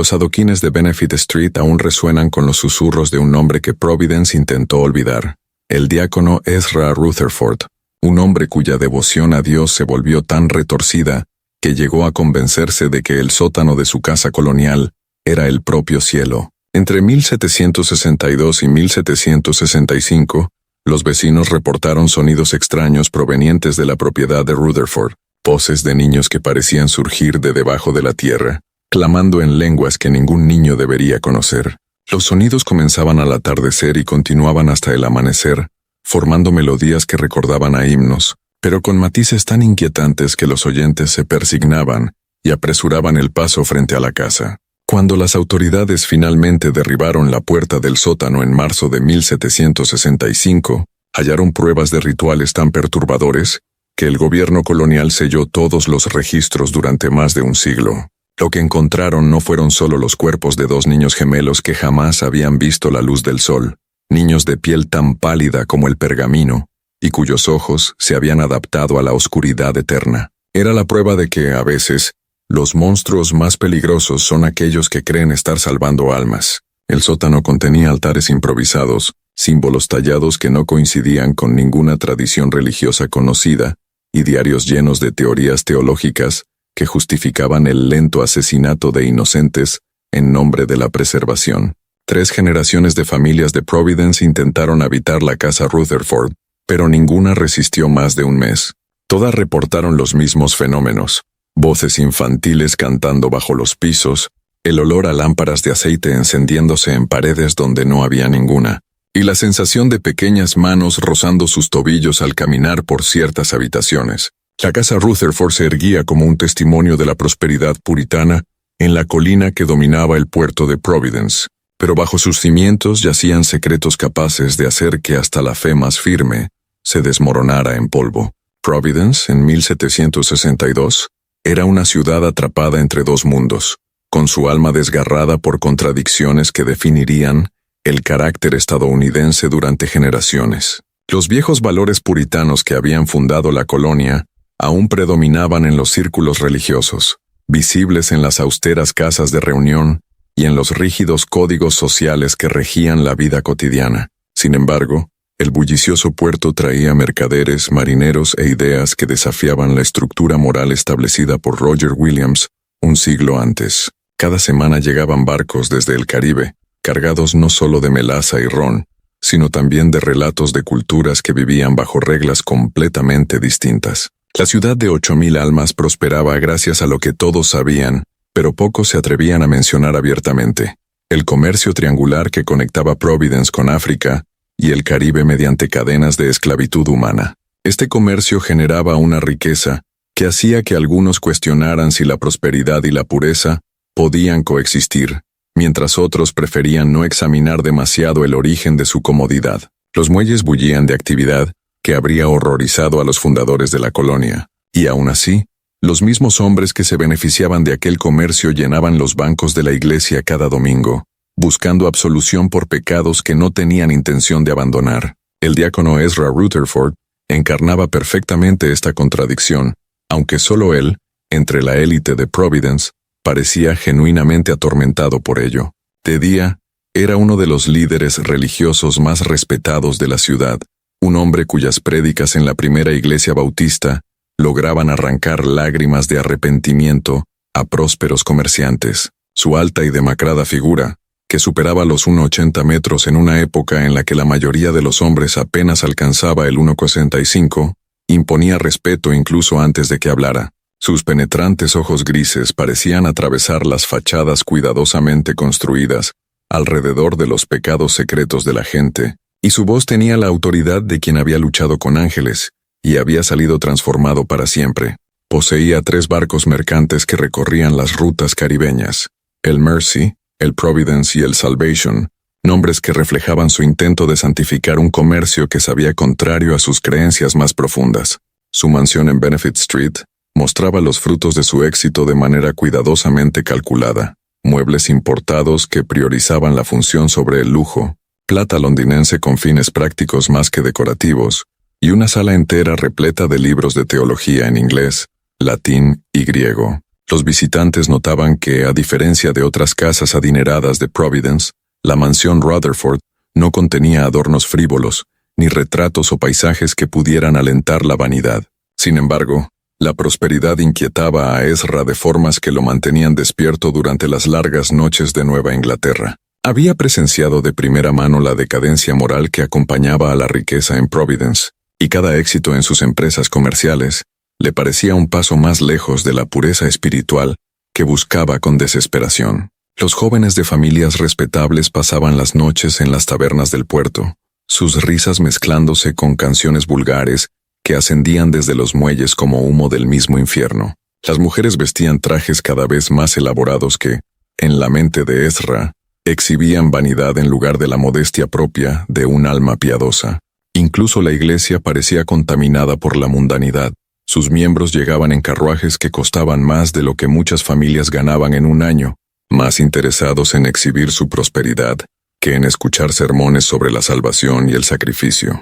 Los adoquines de Benefit Street aún resuenan con los susurros de un nombre que Providence intentó olvidar: el diácono Ezra Rutherford, un hombre cuya devoción a Dios se volvió tan retorcida que llegó a convencerse de que el sótano de su casa colonial era el propio cielo. Entre 1762 y 1765, los vecinos reportaron sonidos extraños provenientes de la propiedad de Rutherford, voces de niños que parecían surgir de debajo de la tierra, clamando en lenguas que ningún niño debería conocer. Los sonidos comenzaban al atardecer y continuaban hasta el amanecer, formando melodías que recordaban a himnos, pero con matices tan inquietantes que los oyentes se persignaban y apresuraban el paso frente a la casa. Cuando las autoridades finalmente derribaron la puerta del sótano en marzo de 1765, hallaron pruebas de rituales tan perturbadores que el gobierno colonial selló todos los registros durante más de un siglo. Lo que encontraron no fueron solo los cuerpos de dos niños gemelos que jamás habían visto la luz del sol, niños de piel tan pálida como el pergamino, y cuyos ojos se habían adaptado a la oscuridad eterna. Era la prueba de que, a veces, los monstruos más peligrosos son aquellos que creen estar salvando almas. El sótano contenía altares improvisados, símbolos tallados que no coincidían con ninguna tradición religiosa conocida, y diarios llenos de teorías teológicas que justificaban el lento asesinato de inocentes en nombre de la preservación. 3 generaciones de familias de Providence intentaron habitar la casa Rutherford, pero ninguna resistió más de un mes. Todas reportaron los mismos fenómenos: voces infantiles cantando bajo los pisos, el olor a lámparas de aceite encendiéndose en paredes donde no había ninguna, y la sensación de pequeñas manos rozando sus tobillos al caminar por ciertas habitaciones. La casa Rutherford se erguía como un testimonio de la prosperidad puritana en la colina que dominaba el puerto de Providence, pero bajo sus cimientos yacían secretos capaces de hacer que hasta la fe más firme se desmoronara en polvo. Providence, en 1762, era una ciudad atrapada entre dos mundos, con su alma desgarrada por contradicciones que definirían el carácter estadounidense durante generaciones. Los viejos valores puritanos que habían fundado la colonia aún predominaban en los círculos religiosos, visibles en las austeras casas de reunión y en los rígidos códigos sociales que regían la vida cotidiana. Sin embargo, el bullicioso puerto traía mercaderes, marineros e ideas que desafiaban la estructura moral establecida por Roger Williams un siglo antes. Cada semana llegaban barcos desde el Caribe, cargados no solo de melaza y ron, sino también de relatos de culturas que vivían bajo reglas completamente distintas. La ciudad de 8,000 almas prosperaba gracias a lo que todos sabían, pero pocos se atrevían a mencionar abiertamente: el comercio triangular que conectaba Providence con África y el Caribe mediante cadenas de esclavitud humana. Este comercio generaba una riqueza que hacía que algunos cuestionaran si la prosperidad y la pureza podían coexistir, mientras otros preferían no examinar demasiado el origen de su comodidad. Los muelles bullían de actividad que habría horrorizado a los fundadores de la colonia, y aún así, los mismos hombres que se beneficiaban de aquel comercio llenaban los bancos de la iglesia cada domingo, buscando absolución por pecados que no tenían intención de abandonar. El diácono Ezra Rutherford encarnaba perfectamente esta contradicción, aunque solo él, entre la élite de Providence, parecía genuinamente atormentado por ello. De día, era uno de los líderes religiosos más respetados de la ciudad, un hombre cuyas prédicas en la primera iglesia bautista lograban arrancar lágrimas de arrepentimiento a prósperos comerciantes. Su alta y demacrada figura, que superaba los 1,80 metros en una época en la que la mayoría de los hombres apenas alcanzaba el 1,65, imponía respeto incluso antes de que hablara. Sus penetrantes ojos grises parecían atravesar las fachadas cuidadosamente construidas alrededor de los pecados secretos de la gente, y su voz tenía la autoridad de quien había luchado con ángeles y había salido transformado para siempre. Poseía 3 barcos mercantes que recorrían las rutas caribeñas: el Mercy, el Providence y el Salvation, nombres que reflejaban su intento de santificar un comercio que sabía contrario a sus creencias más profundas. Su mansión en Benefit Street mostraba los frutos de su éxito de manera cuidadosamente calculada: muebles importados que priorizaban la función sobre el lujo, plata londinense con fines prácticos más que decorativos, y una sala entera repleta de libros de teología en inglés, latín y griego. Los visitantes notaban que, a diferencia de otras casas adineradas de Providence, la mansión Rutherford no contenía adornos frívolos, ni retratos o paisajes que pudieran alentar la vanidad. Sin embargo, la prosperidad inquietaba a Ezra de formas que lo mantenían despierto durante las largas noches de Nueva Inglaterra. Había presenciado de primera mano la decadencia moral que acompañaba a la riqueza en Providence, y cada éxito en sus empresas comerciales le parecía un paso más lejos de la pureza espiritual que buscaba con desesperación. Los jóvenes de familias respetables pasaban las noches en las tabernas del puerto, sus risas mezclándose con canciones vulgares que ascendían desde los muelles como humo del mismo infierno. Las mujeres vestían trajes cada vez más elaborados que, en la mente de Ezra, exhibían vanidad en lugar de la modestia propia de un alma piadosa. Incluso la iglesia parecía contaminada por la mundanidad. Sus miembros llegaban en carruajes que costaban más de lo que muchas familias ganaban en un año, más interesados en exhibir su prosperidad que en escuchar sermones sobre la salvación y el sacrificio.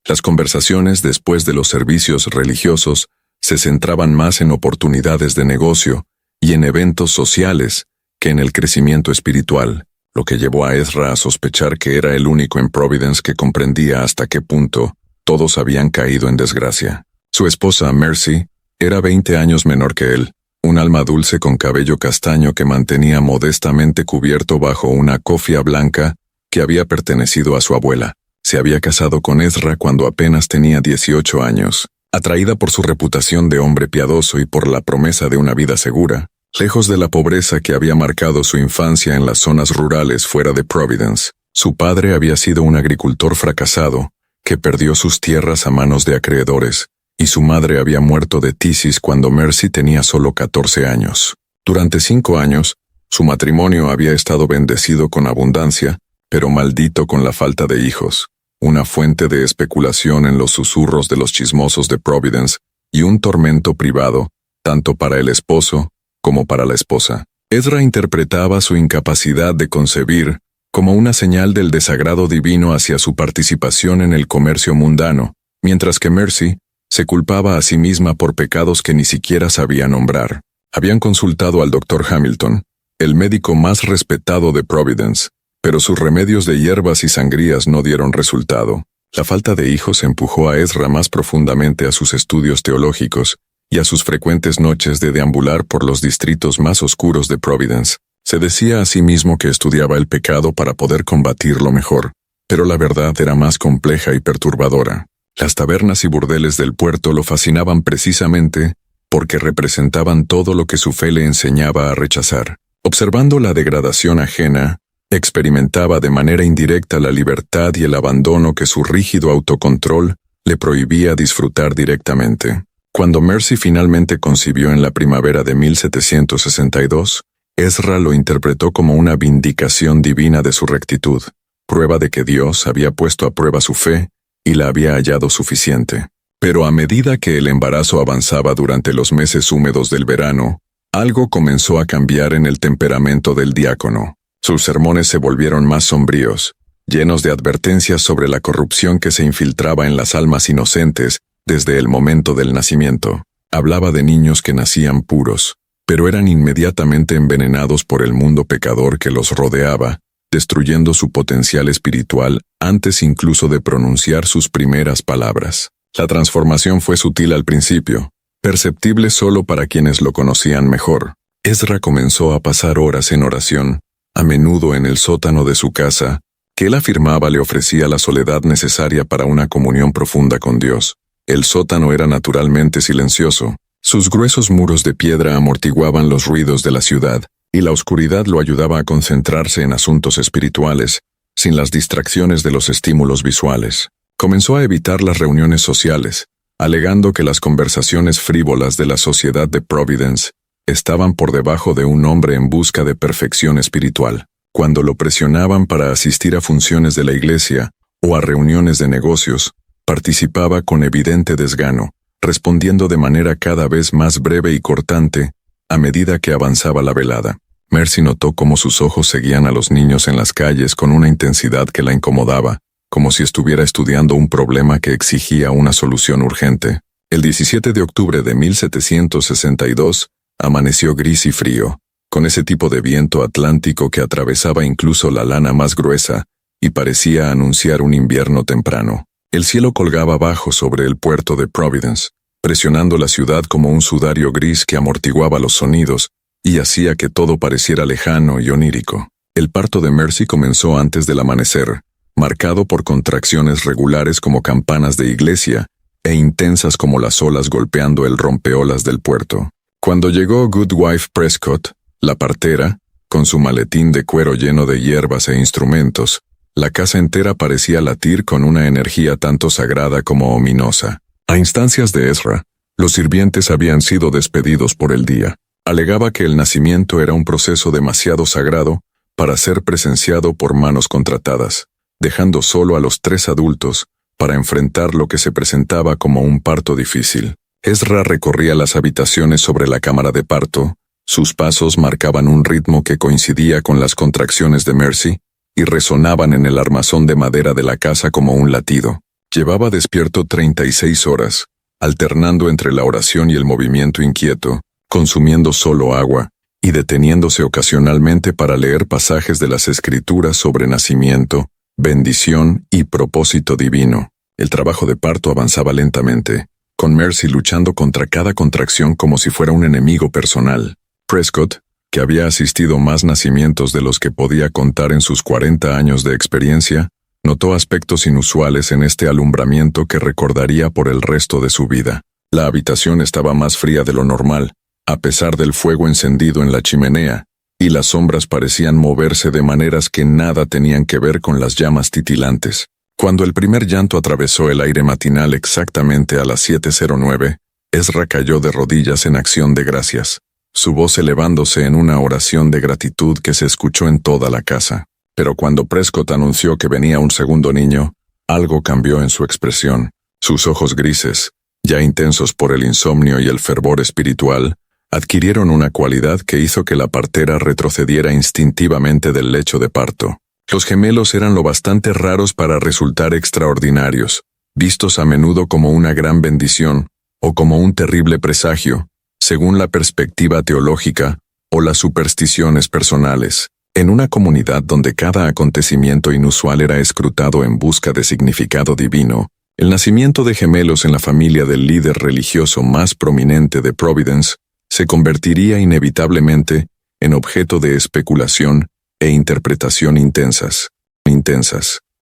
Las conversaciones después de los servicios religiosos se centraban más en oportunidades de negocio y en eventos sociales que en el crecimiento espiritual, lo que llevó a Ezra a sospechar que era el único en Providence que comprendía hasta qué punto todos habían caído en desgracia. Su esposa, Mercy, era 20 años menor que él, un alma dulce con cabello castaño que mantenía modestamente cubierto bajo una cofia blanca que había pertenecido a su abuela. Se había casado con Ezra cuando apenas tenía 18 años. Atraída por su reputación de hombre piadoso y por la promesa de una vida segura, lejos de la pobreza que había marcado su infancia en las zonas rurales fuera de Providence, su padre había sido un agricultor fracasado que perdió sus tierras a manos de acreedores, y su madre había muerto de tisis cuando Mercy tenía solo 14 años. Durante 5 años, su matrimonio había estado bendecido con abundancia, pero maldito con la falta de hijos, una fuente de especulación en los susurros de los chismosos de Providence y un tormento privado, tanto para el esposo como para la esposa. Ezra interpretaba su incapacidad de concebir como una señal del desagrado divino hacia su participación en el comercio mundano, mientras que Mercy se culpaba a sí misma por pecados que ni siquiera sabía nombrar. Habían consultado al Dr. Hamilton, el médico más respetado de Providence, pero sus remedios de hierbas y sangrías no dieron resultado. La falta de hijos empujó a Ezra más profundamente a sus estudios teológicos y a sus frecuentes noches de deambular por los distritos más oscuros de Providence. Se decía a sí mismo que estudiaba el pecado para poder combatirlo mejor, pero la verdad era más compleja y perturbadora. Las tabernas y burdeles del puerto lo fascinaban precisamente porque representaban todo lo que su fe le enseñaba a rechazar. Observando la degradación ajena, experimentaba de manera indirecta la libertad y el abandono que su rígido autocontrol le prohibía disfrutar directamente. Cuando Mercy finalmente concibió en la primavera de 1762, Ezra lo interpretó como una vindicación divina de su rectitud, prueba de que Dios había puesto a prueba su fe y la había hallado suficiente. Pero a medida que el embarazo avanzaba durante los meses húmedos del verano, algo comenzó a cambiar en el temperamento del diácono. Sus sermones se volvieron más sombríos, llenos de advertencias sobre la corrupción que se infiltraba en las almas inocentes desde el momento del nacimiento. Hablaba de niños que nacían puros, pero eran inmediatamente envenenados por el mundo pecador que los rodeaba, destruyendo su potencial espiritual antes incluso de pronunciar sus primeras palabras. La transformación fue sutil al principio, perceptible solo para quienes lo conocían mejor. Ezra comenzó a pasar horas en oración, a menudo en el sótano de su casa, que él afirmaba le ofrecía la soledad necesaria para una comunión profunda con Dios. El sótano era naturalmente silencioso. Sus gruesos muros de piedra amortiguaban los ruidos de la ciudad, y la oscuridad lo ayudaba a concentrarse en asuntos espirituales, sin las distracciones de los estímulos visuales. Comenzó a evitar las reuniones sociales, alegando que las conversaciones frívolas de la sociedad de Providence estaban por debajo de un hombre en busca de perfección espiritual. Cuando lo presionaban para asistir a funciones de la iglesia o a reuniones de negocios, participaba con evidente desgano, respondiendo de manera cada vez más breve y cortante a medida que avanzaba la velada. Mercy notó cómo sus ojos seguían a los niños en las calles con una intensidad que la incomodaba, como si estuviera estudiando un problema que exigía una solución urgente. El 17 de octubre de 1762, Amaneció gris y frío, con ese tipo de viento atlántico que atravesaba incluso la lana más gruesa y parecía anunciar un invierno temprano. El cielo colgaba bajo sobre el puerto de Providence, presionando la ciudad como un sudario gris que amortiguaba los sonidos y hacía que todo pareciera lejano y onírico. El parto de Mercy comenzó antes del amanecer, marcado por contracciones regulares como campanas de iglesia e intensas como las olas golpeando el rompeolas del puerto. Cuando llegó Goodwife Prescott, la partera, con su maletín de cuero lleno de hierbas e instrumentos, la casa entera parecía latir con una energía tanto sagrada como ominosa. A instancias de Ezra, los sirvientes habían sido despedidos por el día. Alegaba que el nacimiento era un proceso demasiado sagrado para ser presenciado por manos contratadas, dejando solo a los 3 adultos para enfrentar lo que se presentaba como un parto difícil. Ezra recorría las habitaciones sobre la cámara de parto, sus pasos marcaban un ritmo que coincidía con las contracciones de Mercy y resonaban en el armazón de madera de la casa como un latido. Llevaba despierto 36 horas, alternando entre la oración y el movimiento inquieto, consumiendo solo agua y deteniéndose ocasionalmente para leer pasajes de las Escrituras sobre nacimiento, bendición y propósito divino. El trabajo de parto avanzaba lentamente, con Mercy luchando contra cada contracción como si fuera un enemigo personal. Prescott, que había asistido más nacimientos de los que podía contar en sus 40 años de experiencia, notó aspectos inusuales en este alumbramiento que recordaría por el resto de su vida. La habitación estaba más fría de lo normal, a pesar del fuego encendido en la chimenea, y las sombras parecían moverse de maneras que nada tenían que ver con las llamas titilantes. Cuando el primer llanto atravesó el aire matinal exactamente a las 7:09, Ezra cayó de rodillas en acción de gracias, su voz elevándose en una oración de gratitud que se escuchó en toda la casa. Pero cuando Prescott anunció que venía un segundo niño, algo cambió en su expresión. Sus ojos grises, ya intensos por el insomnio y el fervor espiritual, adquirieron una cualidad que hizo que la partera retrocediera instintivamente del lecho de parto. Los gemelos eran lo bastante raros para resultar extraordinarios, vistos a menudo como una gran bendición o como un terrible presagio, según la perspectiva teológica o las supersticiones personales. En una comunidad donde cada acontecimiento inusual era escrutado en busca de significado divino, el nacimiento de gemelos en la familia del líder religioso más prominente de Providence se convertiría inevitablemente en objeto de especulación e interpretación intensas.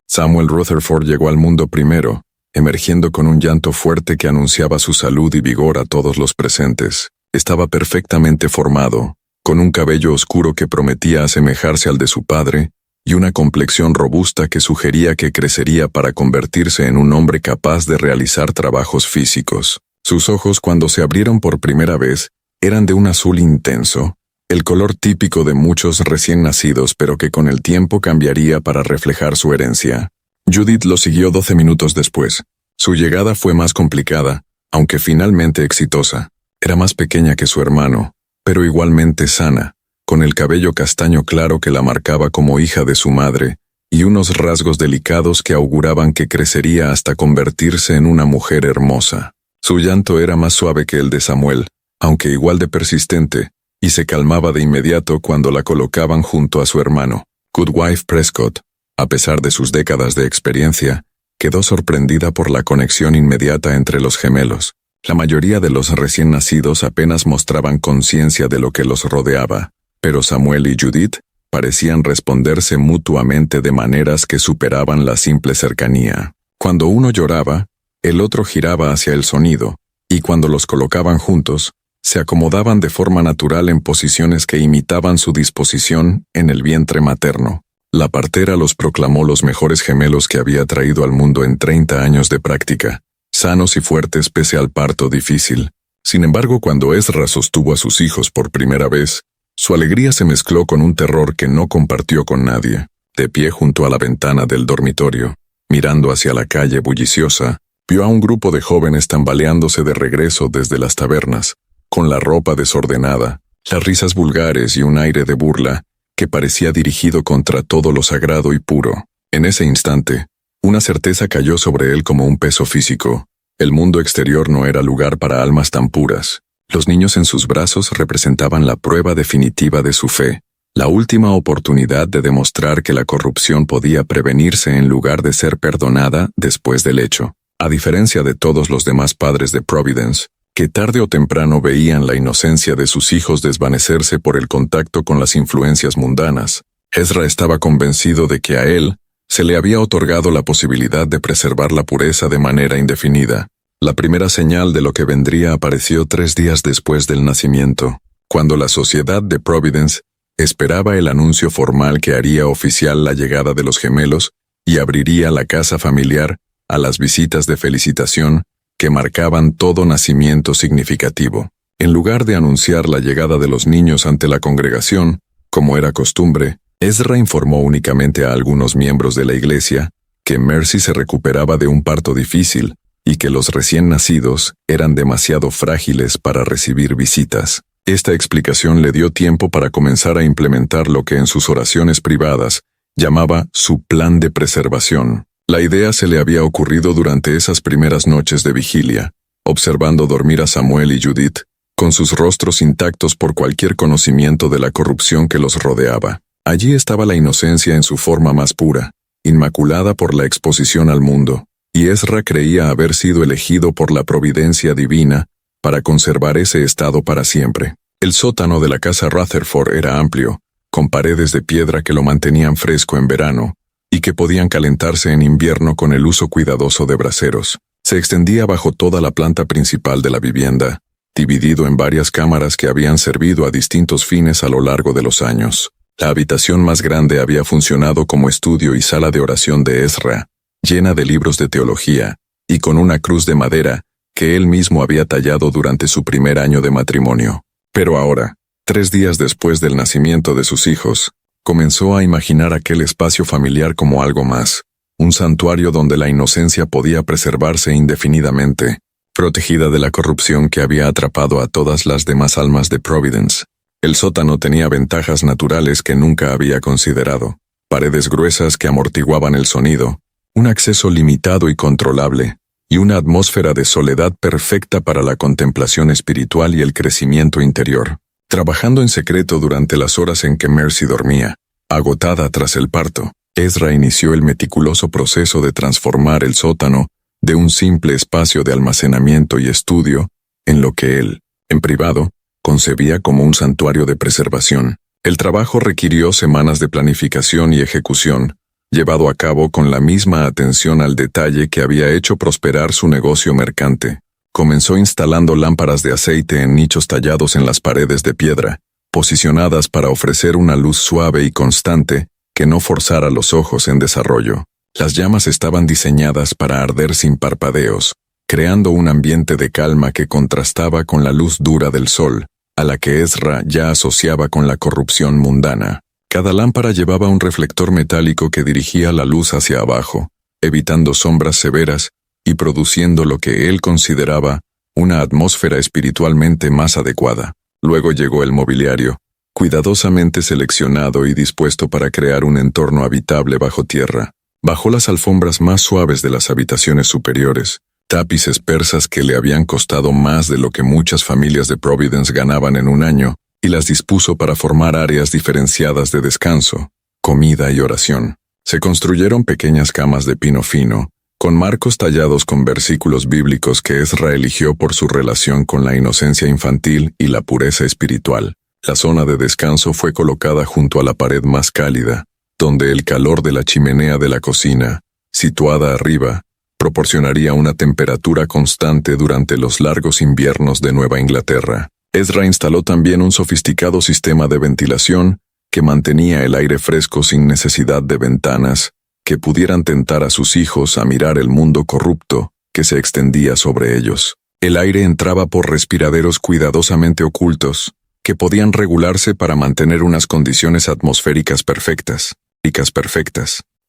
Samuel Rutherford llegó al mundo primero, emergiendo con un llanto fuerte que anunciaba su salud y vigor a todos los presentes. Estaba perfectamente formado, con un cabello oscuro que prometía asemejarse al de su padre, y una complexión robusta que sugería que crecería para convertirse en un hombre capaz de realizar trabajos físicos. Sus ojos, cuando se abrieron por primera vez, eran de un azul intenso, el color típico de muchos recién nacidos, pero que con el tiempo cambiaría para reflejar su herencia. Judith lo siguió 12 minutos después. Su llegada fue más complicada, aunque finalmente exitosa. Era más pequeña que su hermano, pero igualmente sana, con el cabello castaño claro que la marcaba como hija de su madre, y unos rasgos delicados que auguraban que crecería hasta convertirse en una mujer hermosa. Su llanto era más suave que el de Samuel, aunque igual de persistente, y se calmaba de inmediato cuando la colocaban junto a su hermano. Goodwife Prescott, a pesar de sus décadas de experiencia, quedó sorprendida por la conexión inmediata entre los gemelos. La mayoría de los recién nacidos apenas mostraban conciencia de lo que los rodeaba, pero Samuel y Judith parecían responderse mutuamente de maneras que superaban la simple cercanía. Cuando uno lloraba, el otro giraba hacia el sonido, y cuando los colocaban juntos, se acomodaban de forma natural en posiciones que imitaban su disposición en el vientre materno. La partera los proclamó los mejores gemelos que había traído al mundo en 30 años de práctica, sanos y fuertes pese al parto difícil. Sin embargo, cuando Ezra sostuvo a sus hijos por primera vez, su alegría se mezcló con un terror que no compartió con nadie. De pie junto a la ventana del dormitorio, mirando hacia la calle bulliciosa, vio a un grupo de jóvenes tambaleándose de regreso desde las tabernas, con la ropa desordenada, las risas vulgares y un aire de burla que parecía dirigido contra todo lo sagrado y puro. En ese instante, una certeza cayó sobre él como un peso físico. El mundo exterior no era lugar para almas tan puras. Los niños en sus brazos representaban la prueba definitiva de su fe, la última oportunidad de demostrar que la corrupción podía prevenirse en lugar de ser perdonada después del hecho. A diferencia de todos los demás padres de Providence, que tarde o temprano veían la inocencia de sus hijos desvanecerse por el contacto con las influencias mundanas, Ezra estaba convencido de que a él se le había otorgado la posibilidad de preservar la pureza de manera indefinida. La primera señal de lo que vendría apareció 3 días después del nacimiento, cuando la sociedad de Providence esperaba el anuncio formal que haría oficial la llegada de los gemelos y abriría la casa familiar a las visitas de felicitación que marcaban todo nacimiento significativo. En lugar de anunciar la llegada de los niños ante la congregación, como era costumbre, Ezra informó únicamente a algunos miembros de la iglesia que Mercy se recuperaba de un parto difícil y que los recién nacidos eran demasiado frágiles para recibir visitas. Esta explicación le dio tiempo para comenzar a implementar lo que en sus oraciones privadas llamaba su plan de preservación. La idea se le había ocurrido durante esas primeras noches de vigilia, observando dormir a Samuel y Judith, con sus rostros intactos por cualquier conocimiento de la corrupción que los rodeaba. Allí estaba la inocencia en su forma más pura, inmaculada por la exposición al mundo, y Ezra creía haber sido elegido por la providencia divina para conservar ese estado para siempre. El sótano de la casa Rutherford era amplio, con paredes de piedra que lo mantenían fresco en verano, y que podían calentarse en invierno con el uso cuidadoso de braseros. Se extendía bajo toda la planta principal de la vivienda, dividido en varias cámaras que habían servido a distintos fines a lo largo de los años. La habitación más grande había funcionado como estudio y sala de oración de Ezra, llena de libros de teología, y con una cruz de madera que él mismo había tallado durante su primer año de matrimonio. Pero ahora, 3 días después del nacimiento de sus hijos, comenzó a imaginar aquel espacio familiar como algo más, un santuario donde la inocencia podía preservarse indefinidamente, protegida de la corrupción que había atrapado a todas las demás almas de Providence. El sótano tenía ventajas naturales que nunca había considerado: paredes gruesas que amortiguaban el sonido, un acceso limitado y controlable, y una atmósfera de soledad perfecta para la contemplación espiritual y el crecimiento interior. Trabajando en secreto durante las horas en que Mercy dormía, agotada tras el parto, Ezra inició el meticuloso proceso de transformar el sótano de un simple espacio de almacenamiento y estudio en lo que él, en privado, concebía como un santuario de preservación. El trabajo requirió semanas de planificación y ejecución, llevado a cabo con la misma atención al detalle que había hecho prosperar su negocio mercante. Comenzó instalando lámparas de aceite en nichos tallados en las paredes de piedra, posicionadas para ofrecer una luz suave y constante que no forzara los ojos en desarrollo. Las llamas estaban diseñadas para arder sin parpadeos, creando un ambiente de calma que contrastaba con la luz dura del sol, a la que Ezra ya asociaba con la corrupción mundana. Cada lámpara llevaba un reflector metálico que dirigía la luz hacia abajo, evitando sombras severas y produciendo lo que él consideraba una atmósfera espiritualmente más adecuada. Luego llegó el mobiliario, cuidadosamente seleccionado y dispuesto para crear un entorno habitable bajo tierra. Bajó las alfombras más suaves de las habitaciones superiores, tapices persas que le habían costado más de lo que muchas familias de Providence ganaban en un año, y las dispuso para formar áreas diferenciadas de descanso, comida y oración. Se construyeron pequeñas camas de pino fino, con marcos tallados con versículos bíblicos que Ezra eligió por su relación con la inocencia infantil y la pureza espiritual. La zona de descanso fue colocada junto a la pared más cálida, donde el calor de la chimenea de la cocina, situada arriba, proporcionaría una temperatura constante durante los largos inviernos de Nueva Inglaterra. Ezra instaló también un sofisticado sistema de ventilación que mantenía el aire fresco sin necesidad de ventanas que pudieran tentar a sus hijos a mirar el mundo corrupto que se extendía sobre ellos. El aire entraba por respiraderos cuidadosamente ocultos, que podían regularse para mantener unas condiciones atmosféricas perfectas.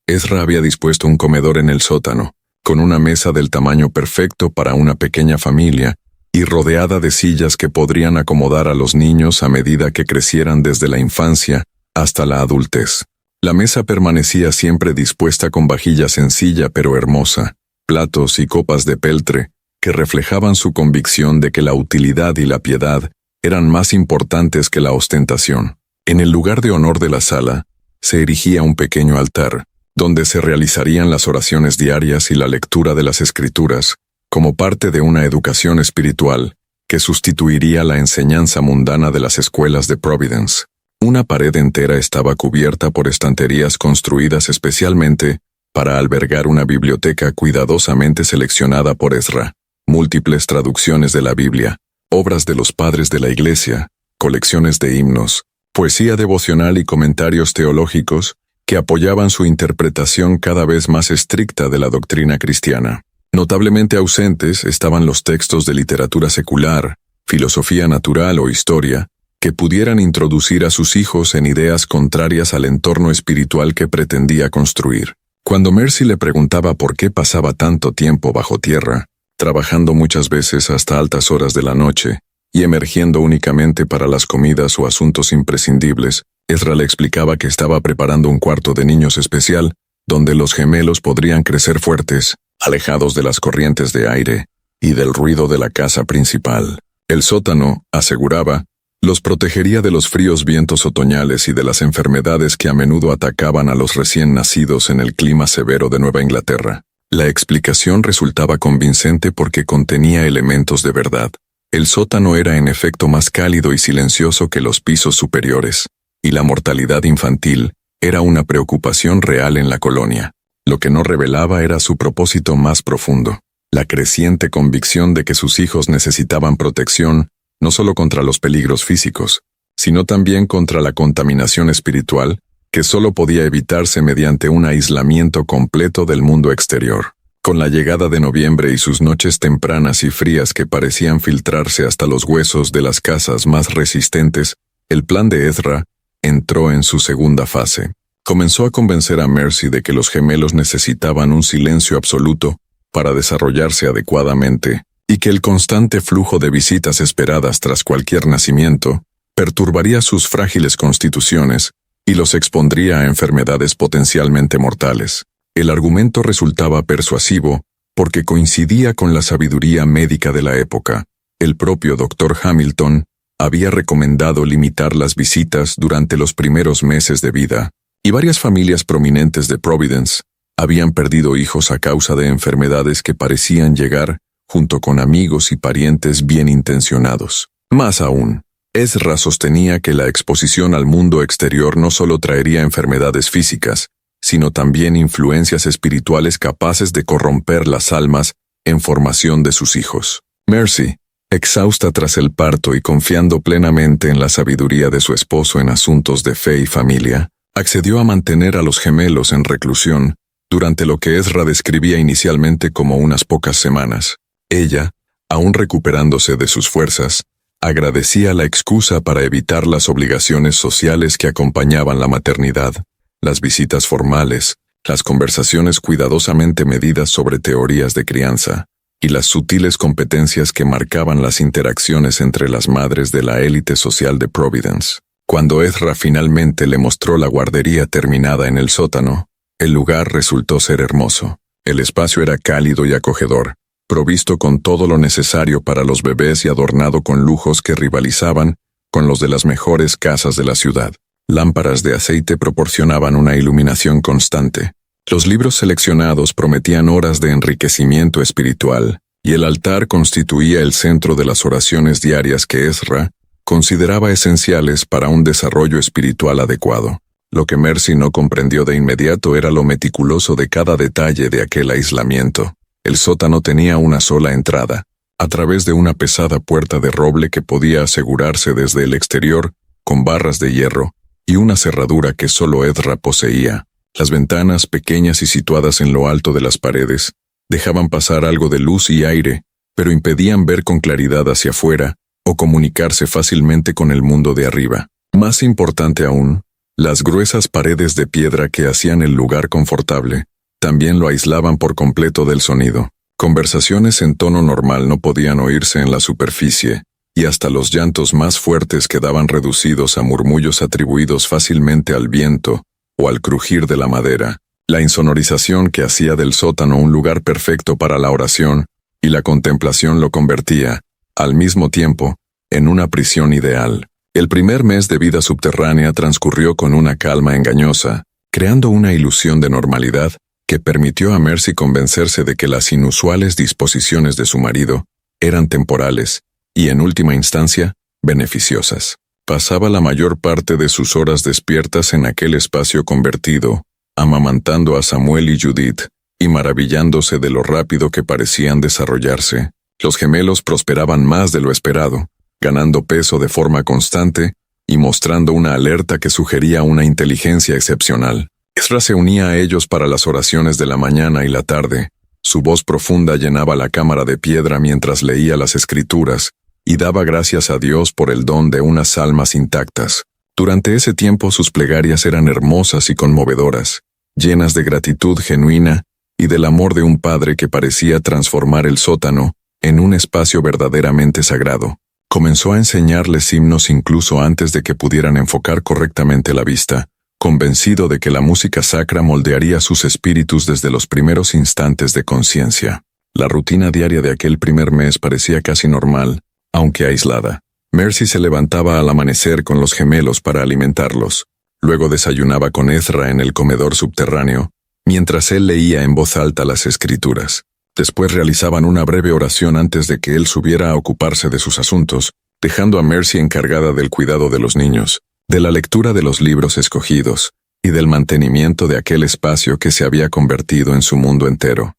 Ezra había dispuesto un comedor en el sótano, con una mesa del tamaño perfecto para una pequeña familia, y rodeada de sillas que podrían acomodar a los niños a medida que crecieran desde la infancia hasta la adultez. La mesa permanecía siempre dispuesta con vajilla sencilla pero hermosa, platos y copas de peltre, que reflejaban su convicción de que la utilidad y la piedad eran más importantes que la ostentación. En el lugar de honor de la sala, se erigía un pequeño altar, donde se realizarían las oraciones diarias y la lectura de las Escrituras, como parte de una educación espiritual que sustituiría la enseñanza mundana de las escuelas de Providence. Una pared entera estaba cubierta por estanterías construidas especialmente para albergar una biblioteca cuidadosamente seleccionada por Ezra, múltiples traducciones de la Biblia, obras de los padres de la Iglesia, colecciones de himnos, poesía devocional y comentarios teológicos que apoyaban su interpretación cada vez más estricta de la doctrina cristiana. Notablemente ausentes estaban los textos de literatura secular, filosofía natural o historia, que pudieran introducir a sus hijos en ideas contrarias al entorno espiritual que pretendía construir. Cuando Mercy le preguntaba por qué pasaba tanto tiempo bajo tierra, trabajando muchas veces hasta altas horas de la noche, y emergiendo únicamente para las comidas o asuntos imprescindibles, Ezra le explicaba que estaba preparando un cuarto de niños especial, donde los gemelos podrían crecer fuertes, alejados de las corrientes de aire y del ruido de la casa principal. El sótano, aseguraba, los protegería de los fríos vientos otoñales y de las enfermedades que a menudo atacaban a los recién nacidos en el clima severo de Nueva Inglaterra. La explicación resultaba convincente porque contenía elementos de verdad. El sótano era en efecto más cálido y silencioso que los pisos superiores, y la mortalidad infantil era una preocupación real en la colonia. Lo que no revelaba era su propósito más profundo, la creciente convicción de que sus hijos necesitaban protección no solo contra los peligros físicos, sino también contra la contaminación espiritual, que solo podía evitarse mediante un aislamiento completo del mundo exterior. Con la llegada de noviembre y sus noches tempranas y frías que parecían filtrarse hasta los huesos de las casas más resistentes, el plan de Ezra entró en su segunda fase. Comenzó a convencer a Mercy de que los gemelos necesitaban un silencio absoluto para desarrollarse adecuadamente, y que el constante flujo de visitas esperadas tras cualquier nacimiento perturbaría sus frágiles constituciones y los expondría a enfermedades potencialmente mortales. El argumento resultaba persuasivo porque coincidía con la sabiduría médica de la época. El propio Dr. Hamilton había recomendado limitar las visitas durante los primeros meses de vida, y varias familias prominentes de Providence habían perdido hijos a causa de enfermedades que parecían llegar junto con amigos y parientes bien intencionados. Más aún, Ezra sostenía que la exposición al mundo exterior no solo traería enfermedades físicas, sino también influencias espirituales capaces de corromper las almas en formación de sus hijos. Mercy, exhausta tras el parto y confiando plenamente en la sabiduría de su esposo en asuntos de fe y familia, accedió a mantener a los gemelos en reclusión durante lo que Ezra describía inicialmente como unas pocas semanas. Ella, aún recuperándose de sus fuerzas, agradecía la excusa para evitar las obligaciones sociales que acompañaban la maternidad, las visitas formales, las conversaciones cuidadosamente medidas sobre teorías de crianza, y las sutiles competencias que marcaban las interacciones entre las madres de la élite social de Providence. Cuando Ezra finalmente le mostró la guardería terminada en el sótano, el lugar resultó ser hermoso. El espacio era cálido y acogedor, provisto con todo lo necesario para los bebés y adornado con lujos que rivalizaban con los de las mejores casas de la ciudad. Lámparas de aceite proporcionaban una iluminación constante. Los libros seleccionados prometían horas de enriquecimiento espiritual, y el altar constituía el centro de las oraciones diarias que Ezra consideraba esenciales para un desarrollo espiritual adecuado. Lo que Mercy no comprendió de inmediato era lo meticuloso de cada detalle de aquel aislamiento. El sótano tenía una sola entrada, a través de una pesada puerta de roble que podía asegurarse desde el exterior, con barras de hierro, y una cerradura que solo Ezra poseía. Las ventanas, pequeñas y situadas en lo alto de las paredes, dejaban pasar algo de luz y aire, pero impedían ver con claridad hacia afuera o comunicarse fácilmente con el mundo de arriba. Más importante aún, las gruesas paredes de piedra que hacían el lugar confortable también lo aislaban por completo del sonido. Conversaciones en tono normal no podían oírse en la superficie, y hasta los llantos más fuertes quedaban reducidos a murmullos atribuidos fácilmente al viento o al crujir de la madera. La insonorización que hacía del sótano un lugar perfecto para la oración y la contemplación lo convertía, al mismo tiempo, en una prisión ideal. El primer mes de vida subterránea transcurrió con una calma engañosa, creando una ilusión de normalidad que permitió a Mercy convencerse de que las inusuales disposiciones de su marido eran temporales y, en última instancia, beneficiosas. Pasaba la mayor parte de sus horas despiertas en aquel espacio convertido, amamantando a Samuel y Judith, y maravillándose de lo rápido que parecían desarrollarse. Los gemelos prosperaban más de lo esperado, ganando peso de forma constante y mostrando una alerta que sugería una inteligencia excepcional. Ezra se unía a ellos para las oraciones de la mañana y la tarde. Su voz profunda llenaba la cámara de piedra mientras leía las Escrituras y daba gracias a Dios por el don de unas almas intactas. Durante ese tiempo sus plegarias eran hermosas y conmovedoras, llenas de gratitud genuina y del amor de un padre que parecía transformar el sótano en un espacio verdaderamente sagrado. Comenzó a enseñarles himnos incluso antes de que pudieran enfocar correctamente la vista, convencido de que la música sacra moldearía sus espíritus desde los primeros instantes de conciencia. La rutina diaria de aquel primer mes parecía casi normal, aunque aislada. Mercy se levantaba al amanecer con los gemelos para alimentarlos. Luego desayunaba con Ezra en el comedor subterráneo, mientras él leía en voz alta las Escrituras. Después realizaban una breve oración antes de que él subiera a ocuparse de sus asuntos, dejando a Mercy encargada del cuidado de los niños, de la lectura de los libros escogidos, y del mantenimiento de aquel espacio que se había convertido en su mundo entero.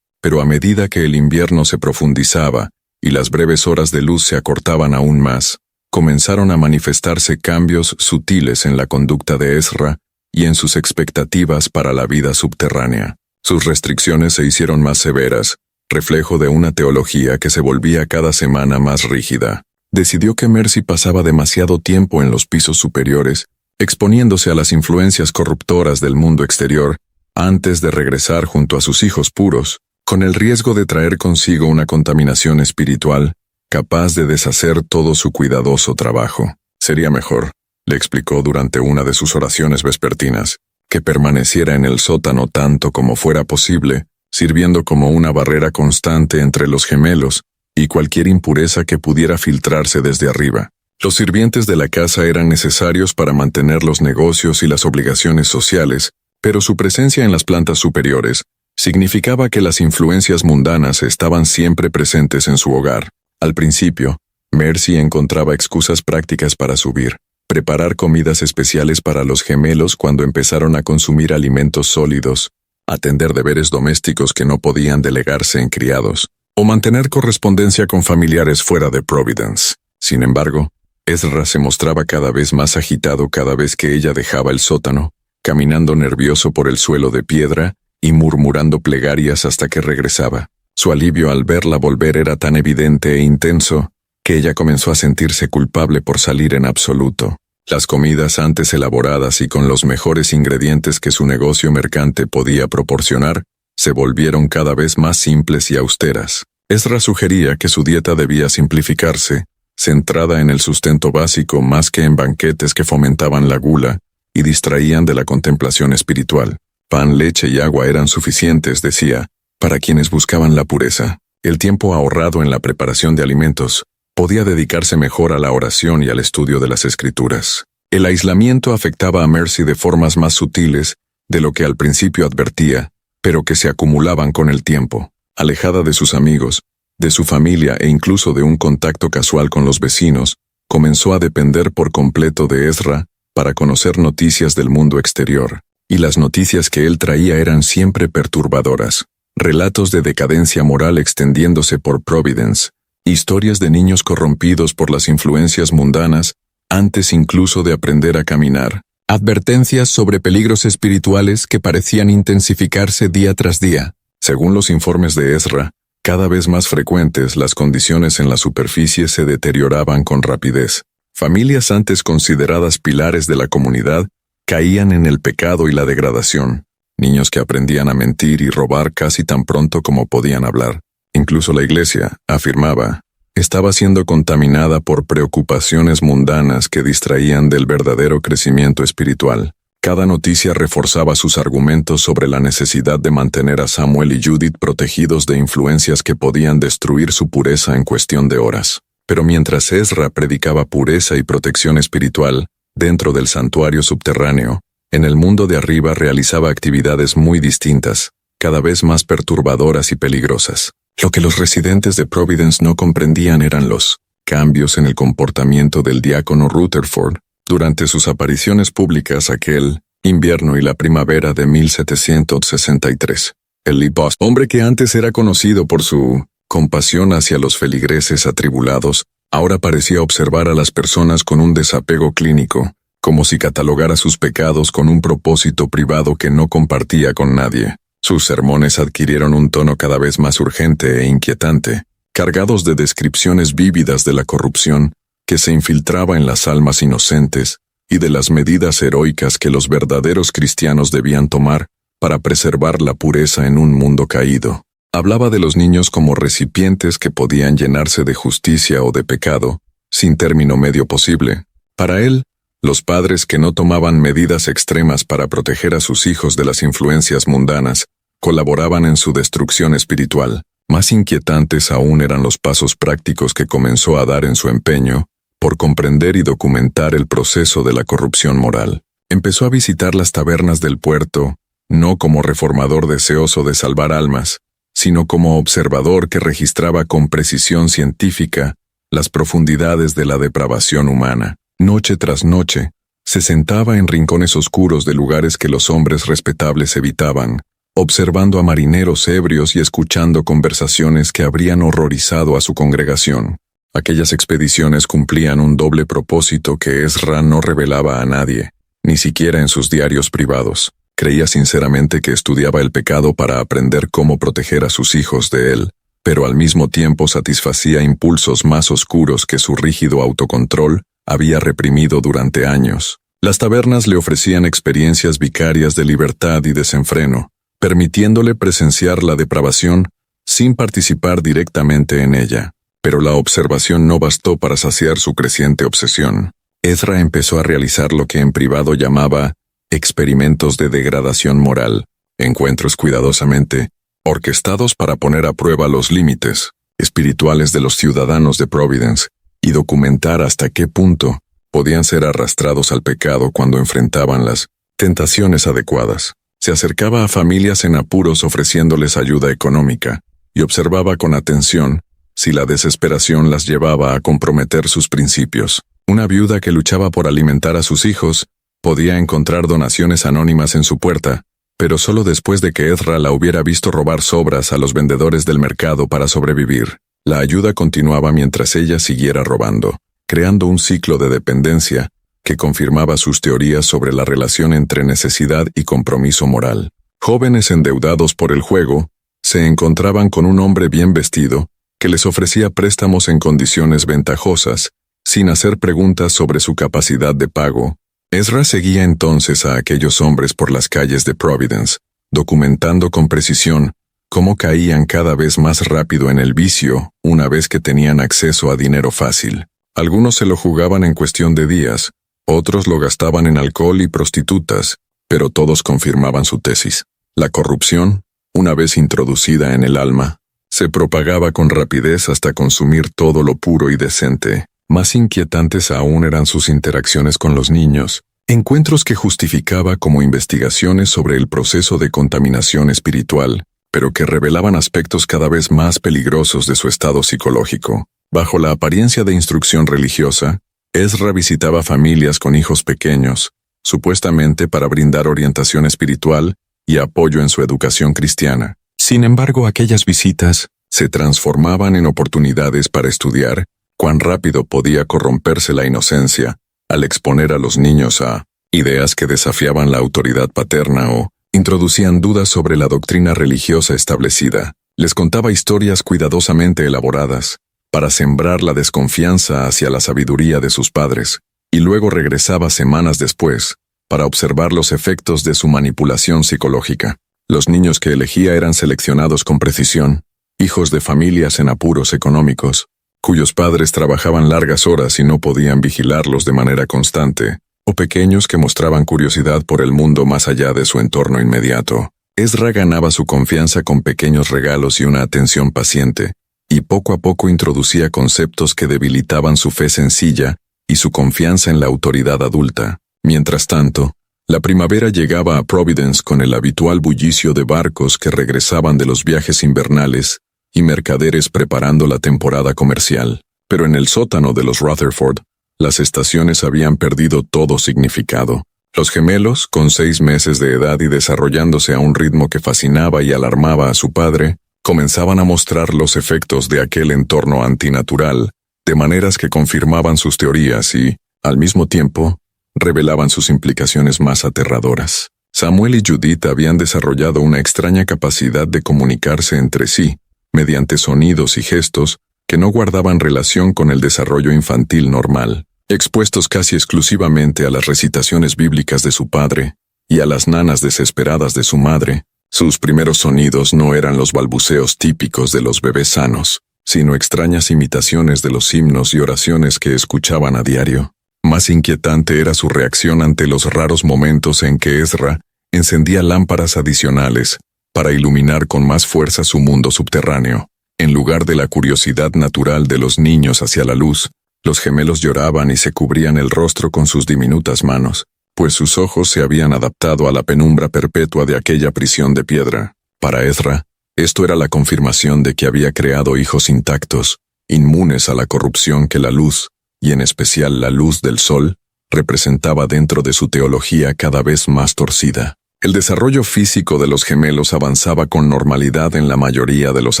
Pero a medida que el invierno se profundizaba y las breves horas de luz se acortaban aún más, comenzaron a manifestarse cambios sutiles en la conducta de Ezra y en sus expectativas para la vida subterránea. Sus restricciones se hicieron más severas, reflejo de una teología que se volvía cada semana más rígida. Decidió que Mercy pasaba demasiado tiempo en los pisos superiores, exponiéndose a las influencias corruptoras del mundo exterior, antes de regresar junto a sus hijos puros, con el riesgo de traer consigo una contaminación espiritual, capaz de deshacer todo su cuidadoso trabajo. Sería mejor, le explicó durante una de sus oraciones vespertinas, que permaneciera en el sótano tanto como fuera posible, sirviendo como una barrera constante entre los gemelos y cualquier impureza que pudiera filtrarse desde arriba. Los sirvientes de la casa eran necesarios para mantener los negocios y las obligaciones sociales, pero su presencia en las plantas superiores significaba que las influencias mundanas estaban siempre presentes en su hogar. Al principio, Mercy encontraba excusas prácticas para subir, preparar comidas especiales para los gemelos cuando empezaron a consumir alimentos sólidos, atender deberes domésticos que no podían delegarse en criados, o mantener correspondencia con familiares fuera de Providence. Sin embargo, Ezra se mostraba cada vez más agitado cada vez que ella dejaba el sótano, caminando nervioso por el suelo de piedra y murmurando plegarias hasta que regresaba. Su alivio al verla volver era tan evidente e intenso que ella comenzó a sentirse culpable por salir en absoluto. Las comidas antes elaboradas y con los mejores ingredientes que su negocio mercante podía proporcionar se volvieron cada vez más simples y austeras. Ezra sugería que su dieta debía simplificarse, centrada en el sustento básico más que en banquetes que fomentaban la gula y distraían de la contemplación espiritual. Pan, leche y agua eran suficientes, decía, para quienes buscaban la pureza. El tiempo ahorrado en la preparación de alimentos podía dedicarse mejor a la oración y al estudio de las Escrituras. El aislamiento afectaba a Mercy de formas más sutiles de lo que al principio advertía, pero que se acumulaban con el tiempo. Alejada de sus amigos, de su familia e incluso de un contacto casual con los vecinos, comenzó a depender por completo de Ezra para conocer noticias del mundo exterior, y las noticias que él traía eran siempre perturbadoras. Relatos de decadencia moral extendiéndose por Providence, historias de niños corrompidos por las influencias mundanas antes incluso de aprender a caminar, advertencias sobre peligros espirituales que parecían intensificarse día tras día. Según los informes de Ezra, cada vez más frecuentes las condiciones en la superficie se deterioraban con rapidez. Familias antes consideradas pilares de la comunidad caían en el pecado y la degradación. Niños que aprendían a mentir y robar casi tan pronto como podían hablar. Incluso la iglesia, afirmaba, estaba siendo contaminada por preocupaciones mundanas que distraían del verdadero crecimiento espiritual. Cada noticia reforzaba sus argumentos sobre la necesidad de mantener a Samuel y Judith protegidos de influencias que podían destruir su pureza en cuestión de horas. Pero mientras Ezra predicaba pureza y protección espiritual dentro del santuario subterráneo, en el mundo de arriba realizaba actividades muy distintas, cada vez más perturbadoras y peligrosas. Lo que los residentes de Providence no comprendían eran los cambios en el comportamiento del diácono Rutherford durante sus apariciones públicas aquel invierno y la primavera de 1763. El Lee Boss, hombre que antes era conocido por su compasión hacia los feligreses atribulados, ahora parecía observar a las personas con un desapego clínico, como si catalogara sus pecados con un propósito privado que no compartía con nadie. Sus sermones adquirieron un tono cada vez más urgente e inquietante, cargados de descripciones vívidas de la corrupción que se infiltraba en las almas inocentes y de las medidas heroicas que los verdaderos cristianos debían tomar para preservar la pureza en un mundo caído. Hablaba de los niños como recipientes que podían llenarse de justicia o de pecado, sin término medio posible. Para él, los padres que no tomaban medidas extremas para proteger a sus hijos de las influencias mundanas, colaboraban en su destrucción espiritual. Más inquietantes aún eran los pasos prácticos que comenzó a dar en su empeño por comprender y documentar el proceso de la corrupción moral. Empezó a visitar las tabernas del puerto, no como reformador deseoso de salvar almas, sino como observador que registraba con precisión científica las profundidades de la depravación humana. Noche tras noche, se sentaba en rincones oscuros de lugares que los hombres respetables evitaban, observando a marineros ebrios y escuchando conversaciones que habrían horrorizado a su congregación. Aquellas expediciones cumplían un doble propósito que Ezra no revelaba a nadie, ni siquiera en sus diarios privados. Creía sinceramente que estudiaba el pecado para aprender cómo proteger a sus hijos de él, pero al mismo tiempo satisfacía impulsos más oscuros que su rígido autocontrol había reprimido durante años. Las tabernas le ofrecían experiencias vicarias de libertad y desenfreno, permitiéndole presenciar la depravación sin participar directamente en ella. Pero la observación no bastó para saciar su creciente obsesión. Ezra empezó a realizar lo que en privado llamaba experimentos de degradación moral, encuentros cuidadosamente orquestados para poner a prueba los límites espirituales de los ciudadanos de Providence y documentar hasta qué punto podían ser arrastrados al pecado cuando enfrentaban las tentaciones adecuadas. Se acercaba a familias en apuros ofreciéndoles ayuda económica y observaba con atención si la desesperación las llevaba a comprometer sus principios. Una viuda que luchaba por alimentar a sus hijos podía encontrar donaciones anónimas en su puerta, pero solo después de que Ezra la hubiera visto robar sobras a los vendedores del mercado para sobrevivir. La ayuda continuaba mientras ella siguiera robando, creando un ciclo de dependencia que confirmaba sus teorías sobre la relación entre necesidad y compromiso moral. Jóvenes endeudados por el juego se encontraban con un hombre bien vestido que les ofrecía préstamos en condiciones ventajosas, sin hacer preguntas sobre su capacidad de pago. Ezra seguía entonces a aquellos hombres por las calles de Providence, documentando con precisión cómo caían cada vez más rápido en el vicio una vez que tenían acceso a dinero fácil. Algunos se lo jugaban en cuestión de días, otros lo gastaban en alcohol y prostitutas, pero todos confirmaban su tesis. La corrupción, una vez introducida en el alma, se propagaba con rapidez hasta consumir todo lo puro y decente. Más inquietantes aún eran sus interacciones con los niños, encuentros que justificaba como investigaciones sobre el proceso de contaminación espiritual, pero que revelaban aspectos cada vez más peligrosos de su estado psicológico. Bajo la apariencia de instrucción religiosa, Ezra visitaba familias con hijos pequeños, supuestamente para brindar orientación espiritual y apoyo en su educación cristiana. Sin embargo, aquellas visitas se transformaban en oportunidades para estudiar cuán rápido podía corromperse la inocencia al exponer a los niños a ideas que desafiaban la autoridad paterna o introducían dudas sobre la doctrina religiosa establecida. Les contaba historias cuidadosamente elaboradas para sembrar la desconfianza hacia la sabiduría de sus padres, y luego regresaba semanas después para observar los efectos de su manipulación psicológica. Los niños que elegía eran seleccionados con precisión, hijos de familias en apuros económicos, cuyos padres trabajaban largas horas y no podían vigilarlos de manera constante. o pequeños que mostraban curiosidad por el mundo más allá de su entorno inmediato. Ezra ganaba su confianza con pequeños regalos y una atención paciente, y poco a poco introducía conceptos que debilitaban su fe sencilla y su confianza en la autoridad adulta. Mientras tanto, la primavera llegaba a Providence con el habitual bullicio de barcos que regresaban de los viajes invernales y mercaderes preparando la temporada comercial. Pero en el sótano de los Rutherford, las estaciones habían perdido todo significado. Los gemelos, con 6 meses de edad y desarrollándose a un ritmo que fascinaba y alarmaba a su padre, comenzaban a mostrar los efectos de aquel entorno antinatural, de maneras que confirmaban sus teorías y, al mismo tiempo, revelaban sus implicaciones más aterradoras. Samuel y Judith habían desarrollado una extraña capacidad de comunicarse entre sí, mediante sonidos y gestos que no guardaban relación con el desarrollo infantil normal. Expuestos casi exclusivamente a las recitaciones bíblicas de su padre y a las nanas desesperadas de su madre, sus primeros sonidos no eran los balbuceos típicos de los bebés sanos, sino extrañas imitaciones de los himnos y oraciones que escuchaban a diario. Más inquietante era su reacción ante los raros momentos en que Ezra encendía lámparas adicionales para iluminar con más fuerza su mundo subterráneo. En lugar de la curiosidad natural de los niños hacia la luz, los gemelos lloraban y se cubrían el rostro con sus diminutas manos, pues sus ojos se habían adaptado a la penumbra perpetua de aquella prisión de piedra. Para Ezra, esto era la confirmación de que había creado hijos intactos, inmunes a la corrupción que la luz, y en especial la luz del sol, representaba dentro de su teología cada vez más torcida. El desarrollo físico de los gemelos avanzaba con normalidad en la mayoría de los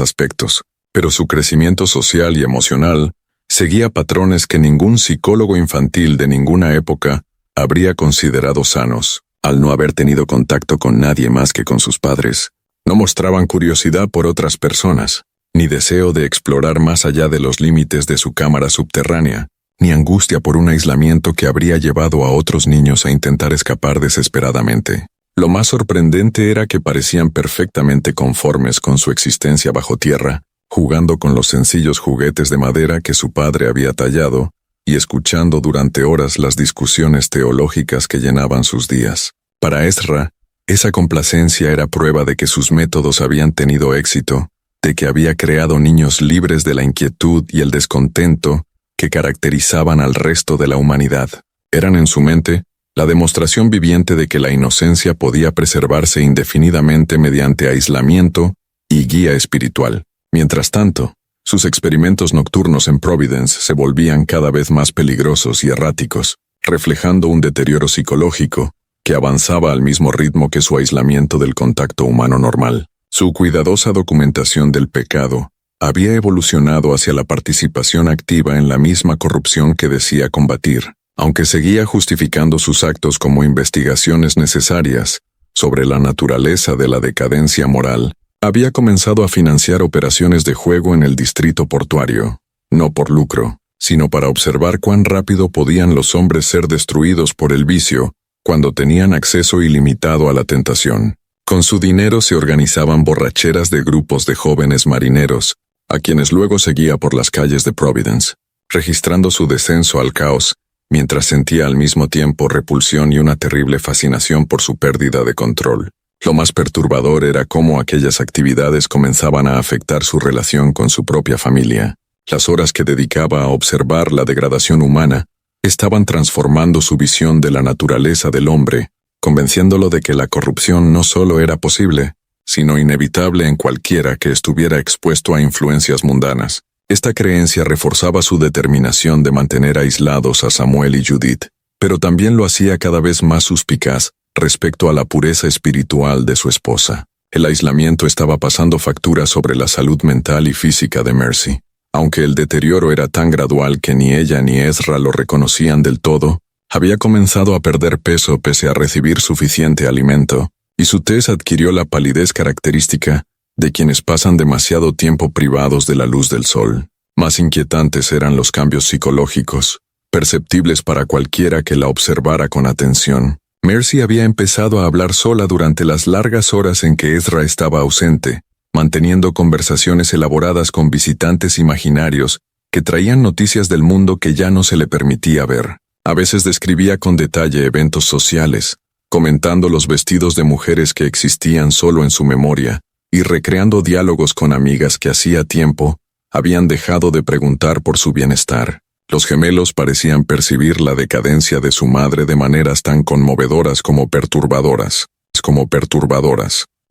aspectos, pero su crecimiento social y emocional seguía patrones que ningún psicólogo infantil de ninguna época habría considerado sanos. Al no haber tenido contacto con nadie más que con sus padres, no mostraban curiosidad por otras personas, ni deseo de explorar más allá de los límites de su cámara subterránea, ni angustia por un aislamiento que habría llevado a otros niños a intentar escapar desesperadamente. Lo más sorprendente era que parecían perfectamente conformes con su existencia bajo tierra, jugando con los sencillos juguetes de madera que su padre había tallado, y escuchando durante horas las discusiones teológicas que llenaban sus días. Para Ezra, esa complacencia era prueba de que sus métodos habían tenido éxito, de que había creado niños libres de la inquietud y el descontento que caracterizaban al resto de la humanidad. Eran en su mente la demostración viviente de que la inocencia podía preservarse indefinidamente mediante aislamiento y guía espiritual. Mientras tanto, sus experimentos nocturnos en Providence se volvían cada vez más peligrosos y erráticos, reflejando un deterioro psicológico que avanzaba al mismo ritmo que su aislamiento del contacto humano normal. Su cuidadosa documentación del pecado había evolucionado hacia la participación activa en la misma corrupción que decía combatir, aunque seguía justificando sus actos como investigaciones necesarias sobre la naturaleza de la decadencia moral. Había comenzado a financiar operaciones de juego en el distrito portuario, no por lucro, sino para observar cuán rápido podían los hombres ser destruidos por el vicio cuando tenían acceso ilimitado a la tentación. Con su dinero se organizaban borracheras de grupos de jóvenes marineros, a quienes luego seguía por las calles de Providence, registrando su descenso al caos, mientras sentía al mismo tiempo repulsión y una terrible fascinación por su pérdida de control. Lo más perturbador era cómo aquellas actividades comenzaban a afectar su relación con su propia familia. Las horas que dedicaba a observar la degradación humana estaban transformando su visión de la naturaleza del hombre, convenciéndolo de que la corrupción no solo era posible, sino inevitable en cualquiera que estuviera expuesto a influencias mundanas. Esta creencia reforzaba su determinación de mantener aislados a Samuel y Judith, pero también lo hacía cada vez más suspicaz respecto a la pureza espiritual de su esposa. El aislamiento estaba pasando factura sobre la salud mental y física de Mercy. Aunque el deterioro era tan gradual que ni ella ni Ezra lo reconocían del todo, había comenzado a perder peso pese a recibir suficiente alimento, y su tez adquirió la palidez característica de quienes pasan demasiado tiempo privados de la luz del sol. Más inquietantes eran los cambios psicológicos, perceptibles para cualquiera que la observara con atención. Mercy había empezado a hablar sola durante las largas horas en que Ezra estaba ausente, manteniendo conversaciones elaboradas con visitantes imaginarios que traían noticias del mundo que ya no se le permitía ver. A veces describía con detalle eventos sociales, comentando los vestidos de mujeres que existían solo en su memoria, y recreando diálogos con amigas que hacía tiempo habían dejado de preguntar por su bienestar. Los gemelos parecían percibir la decadencia de su madre de maneras tan conmovedoras como perturbadoras.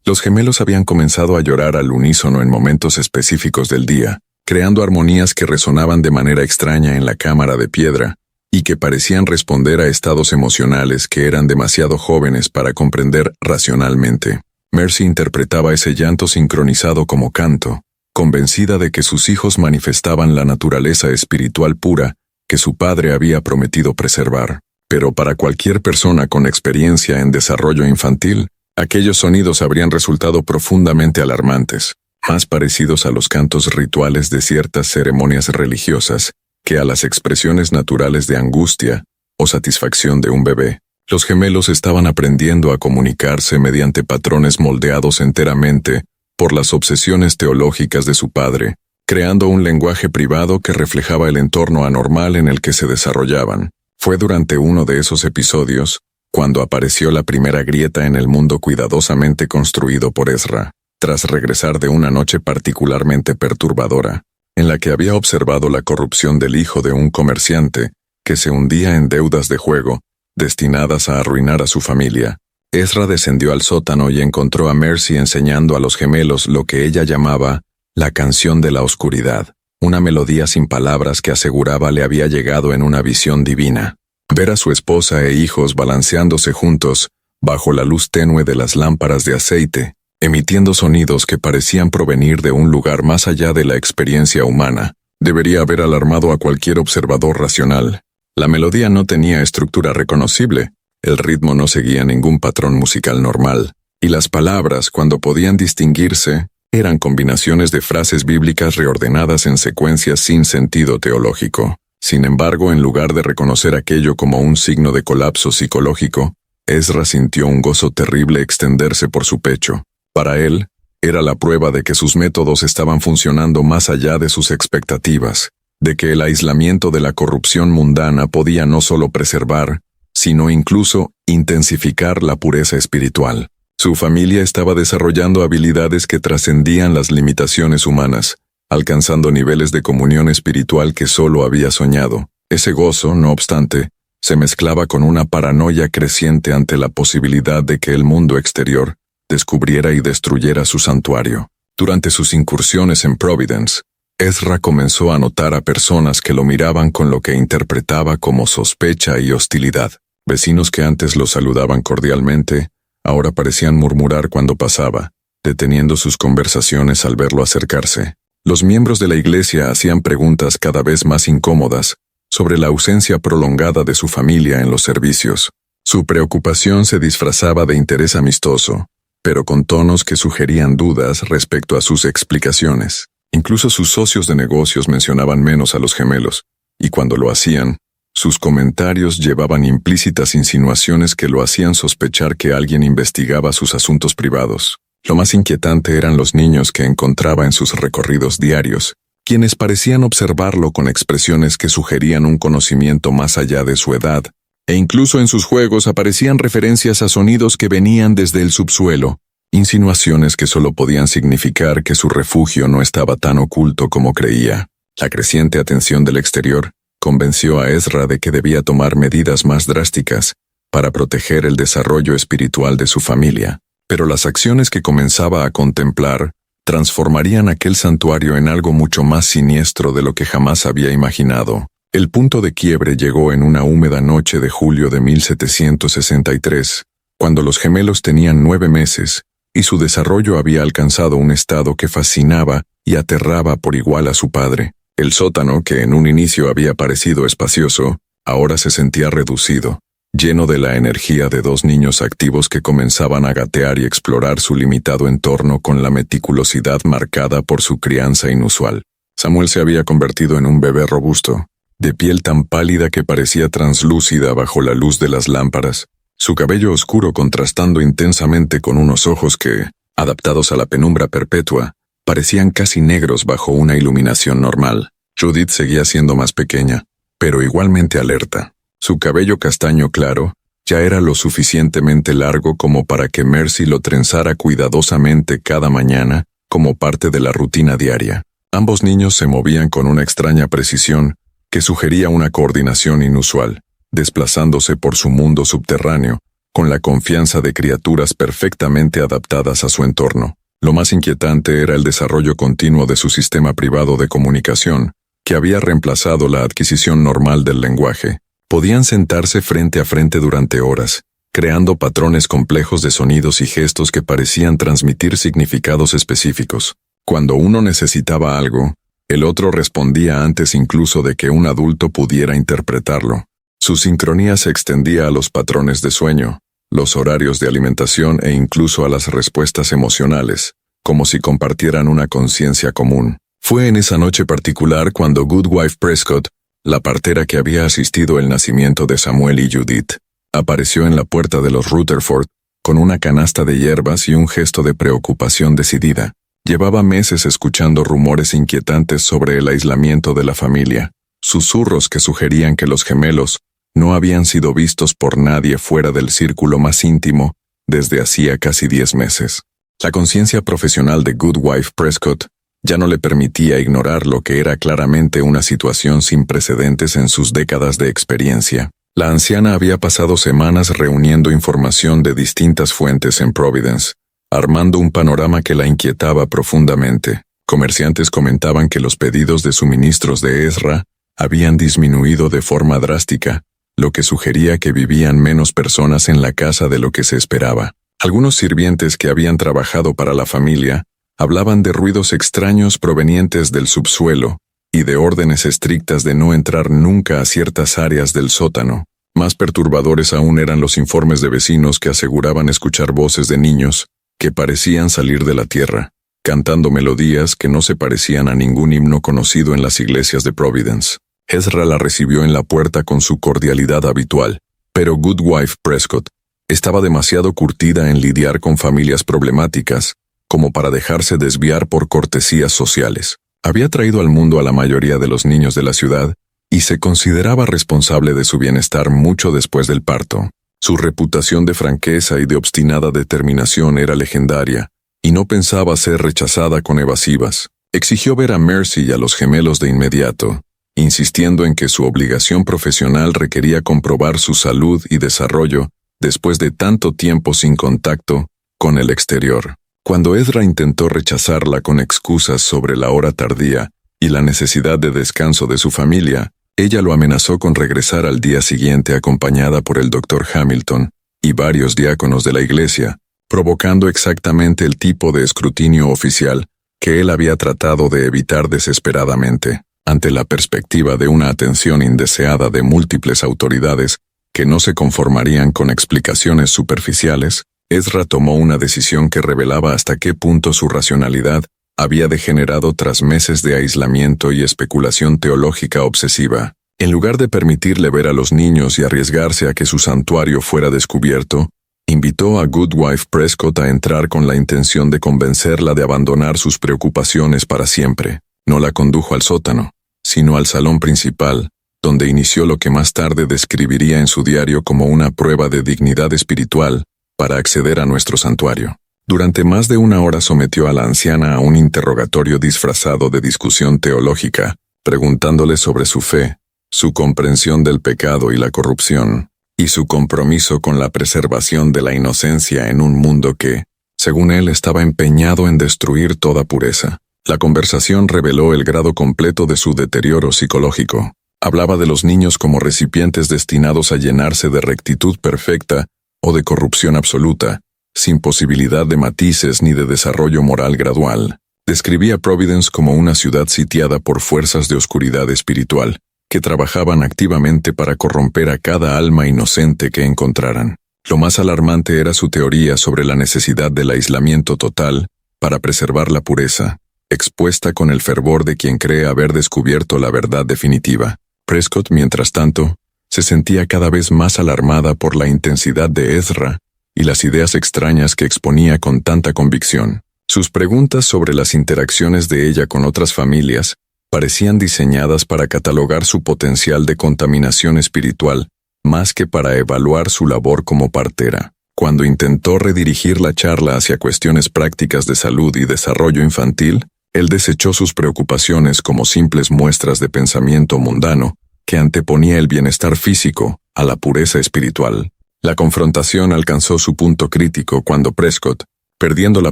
Los gemelos habían comenzado a llorar al unísono en momentos específicos del día, creando armonías que resonaban de manera extraña en la cámara de piedra, y que parecían responder a estados emocionales que eran demasiado jóvenes para comprender racionalmente. Mercy interpretaba ese llanto sincronizado como canto, convencida de que sus hijos manifestaban la naturaleza espiritual pura que su padre había prometido preservar. Pero para cualquier persona con experiencia en desarrollo infantil, aquellos sonidos habrían resultado profundamente alarmantes, más parecidos a los cantos rituales de ciertas ceremonias religiosas que a las expresiones naturales de angustia o satisfacción de un bebé. Los gemelos estaban aprendiendo a comunicarse mediante patrones moldeados enteramente por las obsesiones teológicas de su padre, creando un lenguaje privado que reflejaba el entorno anormal en el que se desarrollaban. Fue durante uno de esos episodios cuando apareció la primera grieta en el mundo cuidadosamente construido por Ezra, tras regresar de una noche particularmente perturbadora, en la que había observado la corrupción del hijo de un comerciante que se hundía en deudas de juego, destinadas a arruinar a su familia. Ezra descendió al sótano y encontró a Mercy enseñando a los gemelos lo que ella llamaba la canción de la oscuridad, una melodía sin palabras que aseguraba le había llegado en una visión divina. Ver a su esposa e hijos balanceándose juntos, bajo la luz tenue de las lámparas de aceite, emitiendo sonidos que parecían provenir de un lugar más allá de la experiencia humana, debería haber alarmado a cualquier observador racional. La melodía no tenía estructura reconocible, el ritmo no seguía ningún patrón musical normal, y las palabras, cuando podían distinguirse, eran combinaciones de frases bíblicas reordenadas en secuencias sin sentido teológico. Sin embargo, en lugar de reconocer aquello como un signo de colapso psicológico, Ezra sintió un gozo terrible extenderse por su pecho. Para él, era la prueba de que sus métodos estaban funcionando más allá de sus expectativas, de que el aislamiento de la corrupción mundana podía no solo preservar, sino incluso intensificar la pureza espiritual. Su familia estaba desarrollando habilidades que trascendían las limitaciones humanas, alcanzando niveles de comunión espiritual que solo había soñado. Ese gozo, no obstante, se mezclaba con una paranoia creciente ante la posibilidad de que el mundo exterior descubriera y destruyera su santuario. Durante sus incursiones en Providence, Ezra comenzó a notar a personas que lo miraban con lo que interpretaba como sospecha y hostilidad. Vecinos que antes lo saludaban cordialmente, ahora parecían murmurar cuando pasaba, deteniendo sus conversaciones al verlo acercarse. Los miembros de la iglesia hacían preguntas cada vez más incómodas sobre la ausencia prolongada de su familia en los servicios. Su preocupación se disfrazaba de interés amistoso, pero con tonos que sugerían dudas respecto a sus explicaciones. Incluso sus socios de negocios mencionaban menos a los gemelos, y cuando lo hacían, sus comentarios llevaban implícitas insinuaciones que lo hacían sospechar que alguien investigaba sus asuntos privados. Lo más inquietante eran los niños que encontraba en sus recorridos diarios, quienes parecían observarlo con expresiones que sugerían un conocimiento más allá de su edad, e incluso en sus juegos aparecían referencias a sonidos que venían desde el subsuelo, insinuaciones que solo podían significar que su refugio no estaba tan oculto como creía. La creciente atención del exterior convenció a Ezra de que debía tomar medidas más drásticas para proteger el desarrollo espiritual de su familia, pero las acciones que comenzaba a contemplar transformarían aquel santuario en algo mucho más siniestro de lo que jamás había imaginado. El punto de quiebre llegó en una húmeda noche de julio de 1763, cuando los gemelos tenían 9 meses, y su desarrollo había alcanzado un estado que fascinaba y aterraba por igual a su padre. El sótano, que en un inicio había parecido espacioso, ahora se sentía reducido, lleno de la energía de 2 niños activos que comenzaban a gatear y explorar su limitado entorno con la meticulosidad marcada por su crianza inusual. Samuel se había convertido en un bebé robusto, de piel tan pálida que parecía translúcida bajo la luz de las lámparas, su cabello oscuro contrastando intensamente con unos ojos que, adaptados a la penumbra perpetua, parecían casi negros bajo una iluminación normal. Judith seguía siendo más pequeña, pero igualmente alerta. Su cabello castaño claro ya era lo suficientemente largo como para que Mercy lo trenzara cuidadosamente cada mañana como parte de la rutina diaria. Ambos niños se movían con una extraña precisión que sugería una coordinación inusual, desplazándose por su mundo subterráneo, con la confianza de criaturas perfectamente adaptadas a su entorno. Lo más inquietante era el desarrollo continuo de su sistema privado de comunicación, que había reemplazado la adquisición normal del lenguaje. Podían sentarse frente a frente durante horas, creando patrones complejos de sonidos y gestos que parecían transmitir significados específicos. Cuando uno necesitaba algo, el otro respondía antes incluso de que un adulto pudiera interpretarlo. Su sincronía se extendía a los patrones de sueño, los horarios de alimentación e incluso a las respuestas emocionales, como si compartieran una conciencia común. Fue en esa noche particular cuando Goodwife Prescott, la partera que había asistido el nacimiento de Samuel y Judith, apareció en la puerta de los Rutherford con una canasta de hierbas y un gesto de preocupación decidida. Llevaba meses escuchando rumores inquietantes sobre el aislamiento de la familia, susurros que sugerían que los gemelos no habían sido vistos por nadie fuera del círculo más íntimo desde hacía casi 10 meses. La conciencia profesional de Goodwife Prescott ya no le permitía ignorar lo que era claramente una situación sin precedentes en sus décadas de experiencia. La anciana había pasado semanas reuniendo información de distintas fuentes en Providence, armando un panorama que la inquietaba profundamente. Comerciantes comentaban que los pedidos de suministros de Ezra habían disminuido de forma drástica, lo que sugería que vivían menos personas en la casa de lo que se esperaba. Algunos sirvientes que habían trabajado para la familia hablaban de ruidos extraños provenientes del subsuelo y de órdenes estrictas de no entrar nunca a ciertas áreas del sótano. Más perturbadores aún eran los informes de vecinos que aseguraban escuchar voces de niños que parecían salir de la tierra, cantando melodías que no se parecían a ningún himno conocido en las iglesias de Providence. Ezra la recibió en la puerta con su cordialidad habitual, pero Goodwife Prescott estaba demasiado curtida en lidiar con familias problemáticas como para dejarse desviar por cortesías sociales. Había traído al mundo a la mayoría de los niños de la ciudad y se consideraba responsable de su bienestar mucho después del parto. Su reputación de franqueza y de obstinada determinación era legendaria, y no pensaba ser rechazada con evasivas. Exigió ver a Mercy y a los gemelos de inmediato, insistiendo en que su obligación profesional requería comprobar su salud y desarrollo después de tanto tiempo sin contacto con el exterior. Cuando Ezra intentó rechazarla con excusas sobre la hora tardía y la necesidad de descanso de su familia, ella lo amenazó con regresar al día siguiente acompañada por el Dr. Hamilton y varios diáconos de la iglesia, provocando exactamente el tipo de escrutinio oficial que él había tratado de evitar desesperadamente. Ante la perspectiva de una atención indeseada de múltiples autoridades que no se conformarían con explicaciones superficiales, Ezra tomó una decisión que revelaba hasta qué punto su racionalidad había degenerado tras meses de aislamiento y especulación teológica obsesiva. En lugar de permitirle ver a los niños y arriesgarse a que su santuario fuera descubierto, invitó a Goodwife Prescott a entrar con la intención de convencerla de abandonar sus preocupaciones para siempre. No la condujo al sótano, sino al salón principal, donde inició lo que más tarde describiría en su diario como una prueba de dignidad espiritual para acceder a nuestro santuario. Durante más de una hora sometió a la anciana a un interrogatorio disfrazado de discusión teológica, preguntándole sobre su fe, su comprensión del pecado y la corrupción, y su compromiso con la preservación de la inocencia en un mundo que, según él, estaba empeñado en destruir toda pureza. La conversación reveló el grado completo de su deterioro psicológico. Hablaba de los niños como recipientes destinados a llenarse de rectitud perfecta o de corrupción absoluta, sin posibilidad de matices ni de desarrollo moral gradual. Describía Providence como una ciudad sitiada por fuerzas de oscuridad espiritual, que trabajaban activamente para corromper a cada alma inocente que encontraran. Lo más alarmante era su teoría sobre la necesidad del aislamiento total para preservar la pureza, expuesta con el fervor de quien cree haber descubierto la verdad definitiva. Prescott, mientras tanto, se sentía cada vez más alarmada por la intensidad de Ezra y las ideas extrañas que exponía con tanta convicción. Sus preguntas sobre las interacciones de ella con otras familias parecían diseñadas para catalogar su potencial de contaminación espiritual más que para evaluar su labor como partera. Cuando intentó redirigir la charla hacia cuestiones prácticas de salud y desarrollo infantil, él desechó sus preocupaciones como simples muestras de pensamiento mundano que anteponía el bienestar físico a la pureza espiritual. La confrontación alcanzó su punto crítico cuando Prescott, perdiendo la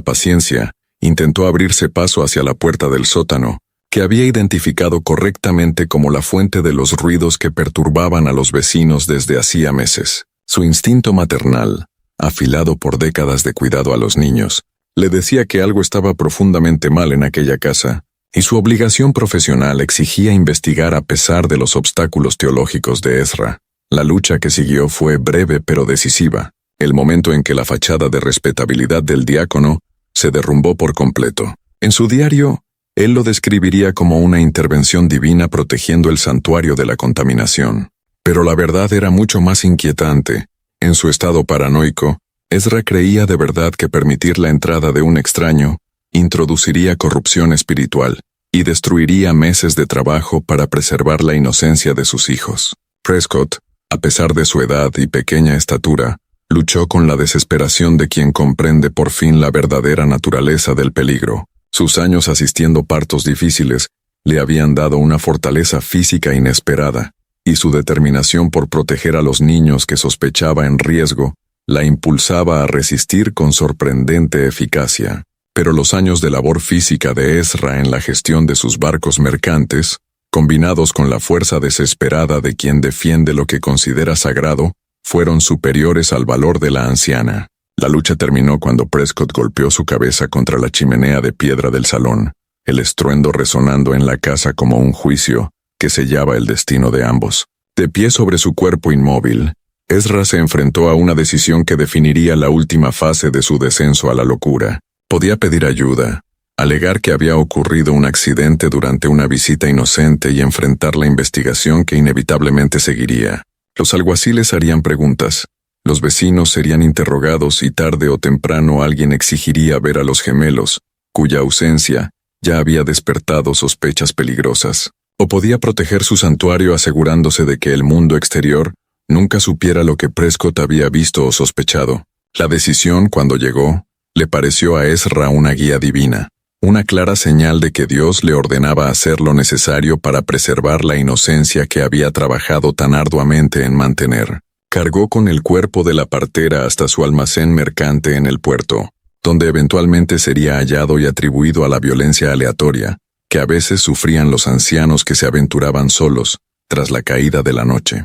paciencia, intentó abrirse paso hacia la puerta del sótano, que había identificado correctamente como la fuente de los ruidos que perturbaban a los vecinos desde hacía meses. Su instinto maternal, afilado por décadas de cuidado a los niños, le decía que algo estaba profundamente mal en aquella casa, y su obligación profesional exigía investigar a pesar de los obstáculos teológicos de Ezra. La lucha que siguió fue breve pero decisiva, el momento en que la fachada de respetabilidad del diácono se derrumbó por completo. En su diario, él lo describiría como una intervención divina protegiendo el santuario de la contaminación. Pero la verdad era mucho más inquietante. En su estado paranoico, Ezra creía de verdad que permitir la entrada de un extraño introduciría corrupción espiritual y destruiría meses de trabajo para preservar la inocencia de sus hijos. Prescott, a pesar de su edad y pequeña estatura, luchó con la desesperación de quien comprende por fin la verdadera naturaleza del peligro. Sus años asistiendo partos difíciles le habían dado una fortaleza física inesperada, y su determinación por proteger a los niños que sospechaba en riesgo la impulsaba a resistir con sorprendente eficacia. Pero los años de labor física de Ezra en la gestión de sus barcos mercantes, combinados con la fuerza desesperada de quien defiende lo que considera sagrado, fueron superiores al valor de la anciana. La lucha terminó cuando Prescott golpeó su cabeza contra la chimenea de piedra del salón, el estruendo resonando en la casa como un juicio que sellaba el destino de ambos. De pie sobre su cuerpo inmóvil, Ezra se enfrentó a una decisión que definiría la última fase de su descenso a la locura. Podía pedir ayuda, alegar que había ocurrido un accidente durante una visita inocente y enfrentar la investigación que inevitablemente seguiría. Los alguaciles harían preguntas, los vecinos serían interrogados y tarde o temprano alguien exigiría ver a los gemelos, cuya ausencia ya había despertado sospechas peligrosas. O podía proteger su santuario asegurándose de que el mundo exterior nunca supiera lo que Prescott había visto o sospechado. La decisión, cuando llegó, le pareció a Ezra una guía divina, una clara señal de que Dios le ordenaba hacer lo necesario para preservar la inocencia que había trabajado tan arduamente en mantener. Cargó con el cuerpo de la partera hasta su almacén mercante en el puerto, donde eventualmente sería hallado y atribuido a la violencia aleatoria que a veces sufrían los ancianos que se aventuraban solos tras la caída de la noche.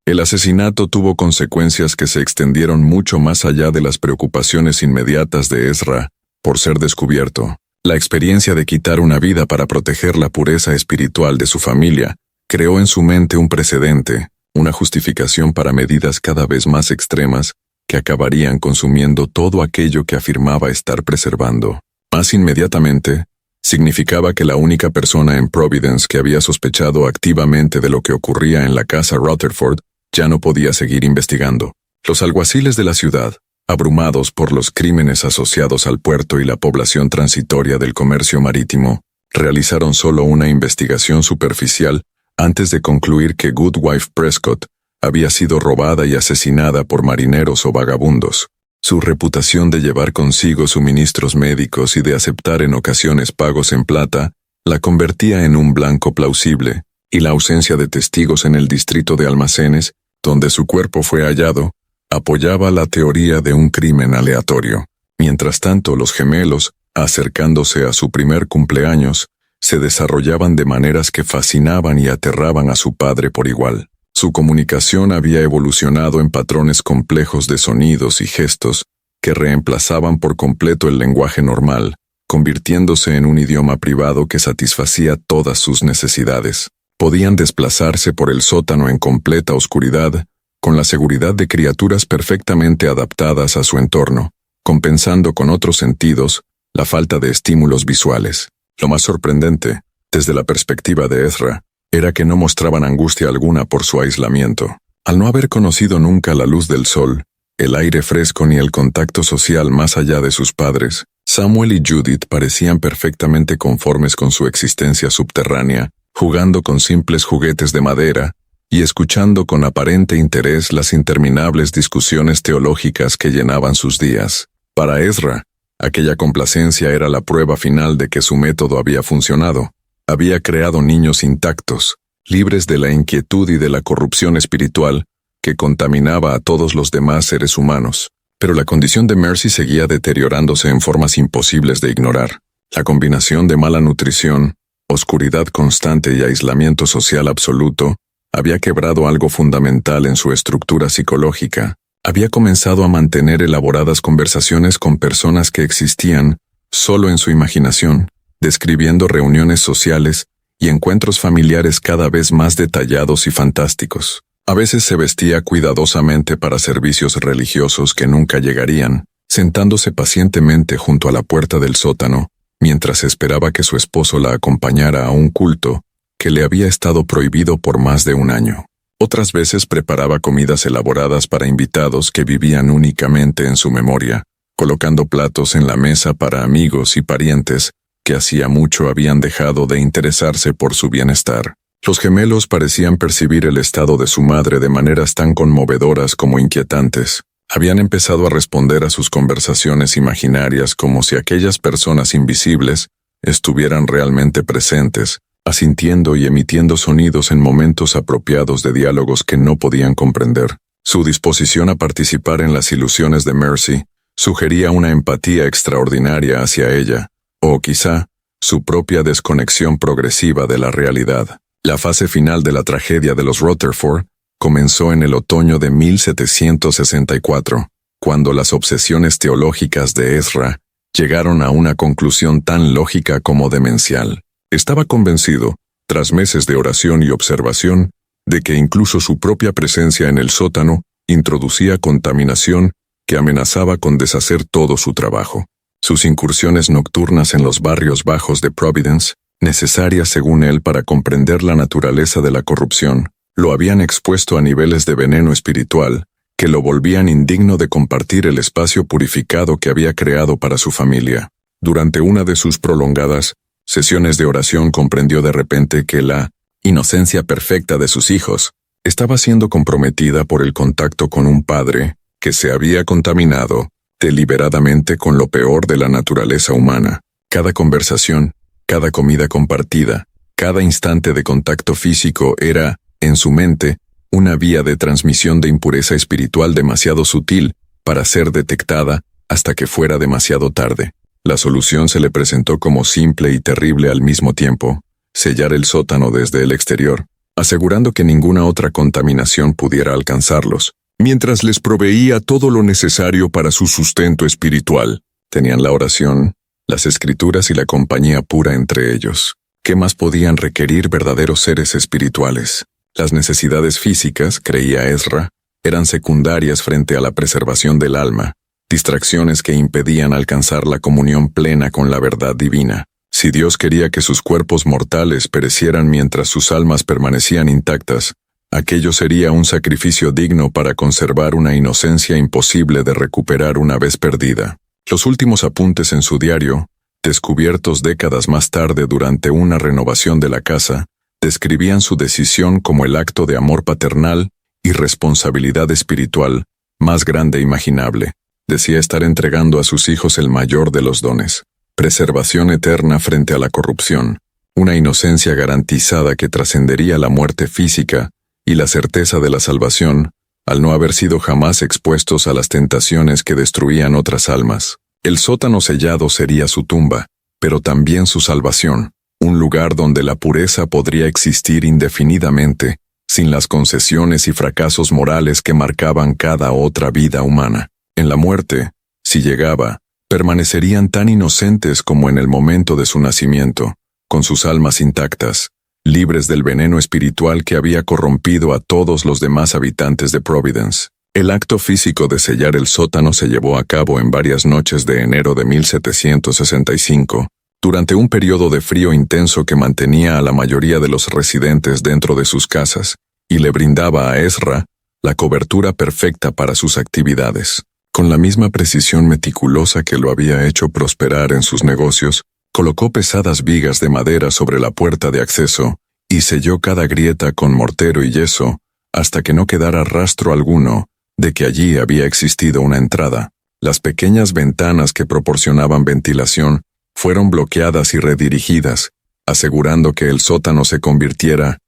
El asesinato tuvo consecuencias que se extendieron mucho más allá de las preocupaciones inmediatas de Ezra por ser descubierto. La experiencia de quitar una vida para proteger la pureza espiritual de su familia creó en su mente un precedente, una justificación para medidas cada vez más extremas que acabarían consumiendo todo aquello que afirmaba estar preservando. Más inmediatamente, significaba que la única persona en Providence que había sospechado activamente de lo que ocurría en la casa Rutherford ya no podía seguir investigando. Los alguaciles de la ciudad, abrumados por los crímenes asociados al puerto y la población transitoria del comercio marítimo, realizaron solo una investigación superficial antes de concluir que Goodwife Prescott había sido robada y asesinada por marineros o vagabundos. Su reputación de llevar consigo suministros médicos y de aceptar en ocasiones pagos en plata la convertía en un blanco plausible, y la ausencia de testigos en el distrito de almacenes, donde su cuerpo fue hallado, apoyaba la teoría de un crimen aleatorio. Mientras tanto, los gemelos, acercándose a su primer cumpleaños, se desarrollaban de maneras que fascinaban y aterraban a su padre por igual. Su comunicación había evolucionado en patrones complejos de sonidos y gestos que reemplazaban por completo el lenguaje normal, convirtiéndose en un idioma privado que satisfacía todas sus necesidades. Podían desplazarse por el sótano en completa oscuridad, con la seguridad de criaturas perfectamente adaptadas a su entorno, compensando con otros sentidos la falta de estímulos visuales. Lo más sorprendente, desde la perspectiva de Ezra, era que no mostraban angustia alguna por su aislamiento. Al no haber conocido nunca la luz del sol, el aire fresco ni el contacto social más allá de sus padres, Samuel y Judith parecían perfectamente conformes con su existencia subterránea, jugando con simples juguetes de madera y escuchando con aparente interés las interminables discusiones teológicas que llenaban sus días. Para Ezra, aquella complacencia era la prueba final de que su método había funcionado. Había creado niños intactos, libres de la inquietud y de la corrupción espiritual que contaminaba a todos los demás seres humanos. Pero la condición de Mercy seguía deteriorándose en formas imposibles de ignorar. La combinación de mala nutrición, oscuridad constante y aislamiento social absoluto había quebrado algo fundamental en su estructura psicológica. Había comenzado a mantener elaboradas conversaciones con personas que existían solo en su imaginación, describiendo reuniones sociales y encuentros familiares cada vez más detallados y fantásticos. A veces se vestía cuidadosamente para servicios religiosos que nunca llegarían, sentándose pacientemente junto a la puerta del sótano, mientras esperaba que su esposo la acompañara a un culto que le había estado prohibido por más de un año. Otras veces preparaba comidas elaboradas para invitados que vivían únicamente en su memoria, colocando platos en la mesa para amigos y parientes que hacía mucho habían dejado de interesarse por su bienestar. Los gemelos parecían percibir el estado de su madre de maneras tan conmovedoras como inquietantes. Habían empezado a responder a sus conversaciones imaginarias como si aquellas personas invisibles estuvieran realmente presentes, asintiendo y emitiendo sonidos en momentos apropiados de diálogos que no podían comprender. Su disposición a participar en las ilusiones de Mercy sugería una empatía extraordinaria hacia ella, o quizá su propia desconexión progresiva de la realidad. La fase final de la tragedia de los Rutherford comenzó en el otoño de 1764, cuando las obsesiones teológicas de Ezra llegaron a una conclusión tan lógica como demencial. Estaba convencido, tras meses de oración y observación, de que incluso su propia presencia en el sótano introducía contaminación que amenazaba con deshacer todo su trabajo. Sus incursiones nocturnas en los barrios bajos de Providence, necesarias según él para comprender la naturaleza de la corrupción, lo habían expuesto a niveles de veneno espiritual que lo volvían indigno de compartir el espacio purificado que había creado para su familia. Durante una de sus prolongadas sesiones de oración comprendió de repente que la inocencia perfecta de sus hijos estaba siendo comprometida por el contacto con un padre que se había contaminado deliberadamente con lo peor de la naturaleza humana. Cada conversación, cada comida compartida, cada instante de contacto físico era, en su mente, una vía de transmisión de impureza espiritual demasiado sutil para ser detectada hasta que fuera demasiado tarde. La solución se le presentó como simple y terrible al mismo tiempo: sellar el sótano desde el exterior, asegurando que ninguna otra contaminación pudiera alcanzarlos, mientras les proveía todo lo necesario para su sustento espiritual. Tenían la oración, las escrituras y la compañía pura entre ellos. ¿Qué más podían requerir verdaderos seres espirituales? Las necesidades físicas, creía Ezra, eran secundarias frente a la preservación del alma, distracciones que impedían alcanzar la comunión plena con la verdad divina. Si Dios quería que sus cuerpos mortales perecieran mientras sus almas permanecían intactas, aquello sería un sacrificio digno para conservar una inocencia imposible de recuperar una vez perdida. Los últimos apuntes en su diario, descubiertos décadas más tarde durante una renovación de la casa, describían su decisión como el acto de amor paternal y responsabilidad espiritual más grande imaginable. Decía estar entregando a sus hijos el mayor de los dones: preservación eterna frente a la corrupción, una inocencia garantizada que trascendería la muerte física y la certeza de la salvación, al no haber sido jamás expuestos a las tentaciones que destruían otras almas. El sótano sellado sería su tumba, pero también su salvación, un lugar donde la pureza podría existir indefinidamente, sin las concesiones y fracasos morales que marcaban cada otra vida humana. En la muerte, si llegaba, permanecerían tan inocentes como en el momento de su nacimiento, con sus almas intactas, libres del veneno espiritual que había corrompido a todos los demás habitantes de Providence. El acto físico de sellar el sótano se llevó a cabo en varias noches de enero de 1765, durante un periodo de frío intenso que mantenía a la mayoría de los residentes dentro de sus casas, y le brindaba a Ezra la cobertura perfecta para sus actividades. Con la misma precisión meticulosa que lo había hecho prosperar en sus negocios, colocó pesadas vigas de madera sobre la puerta de acceso y selló cada grieta con mortero y yeso, hasta que no quedara rastro alguno de que allí había existido una entrada. Las pequeñas ventanas que proporcionaban ventilación fueron bloqueadas y redirigidas, asegurando que el sótano se convirtiera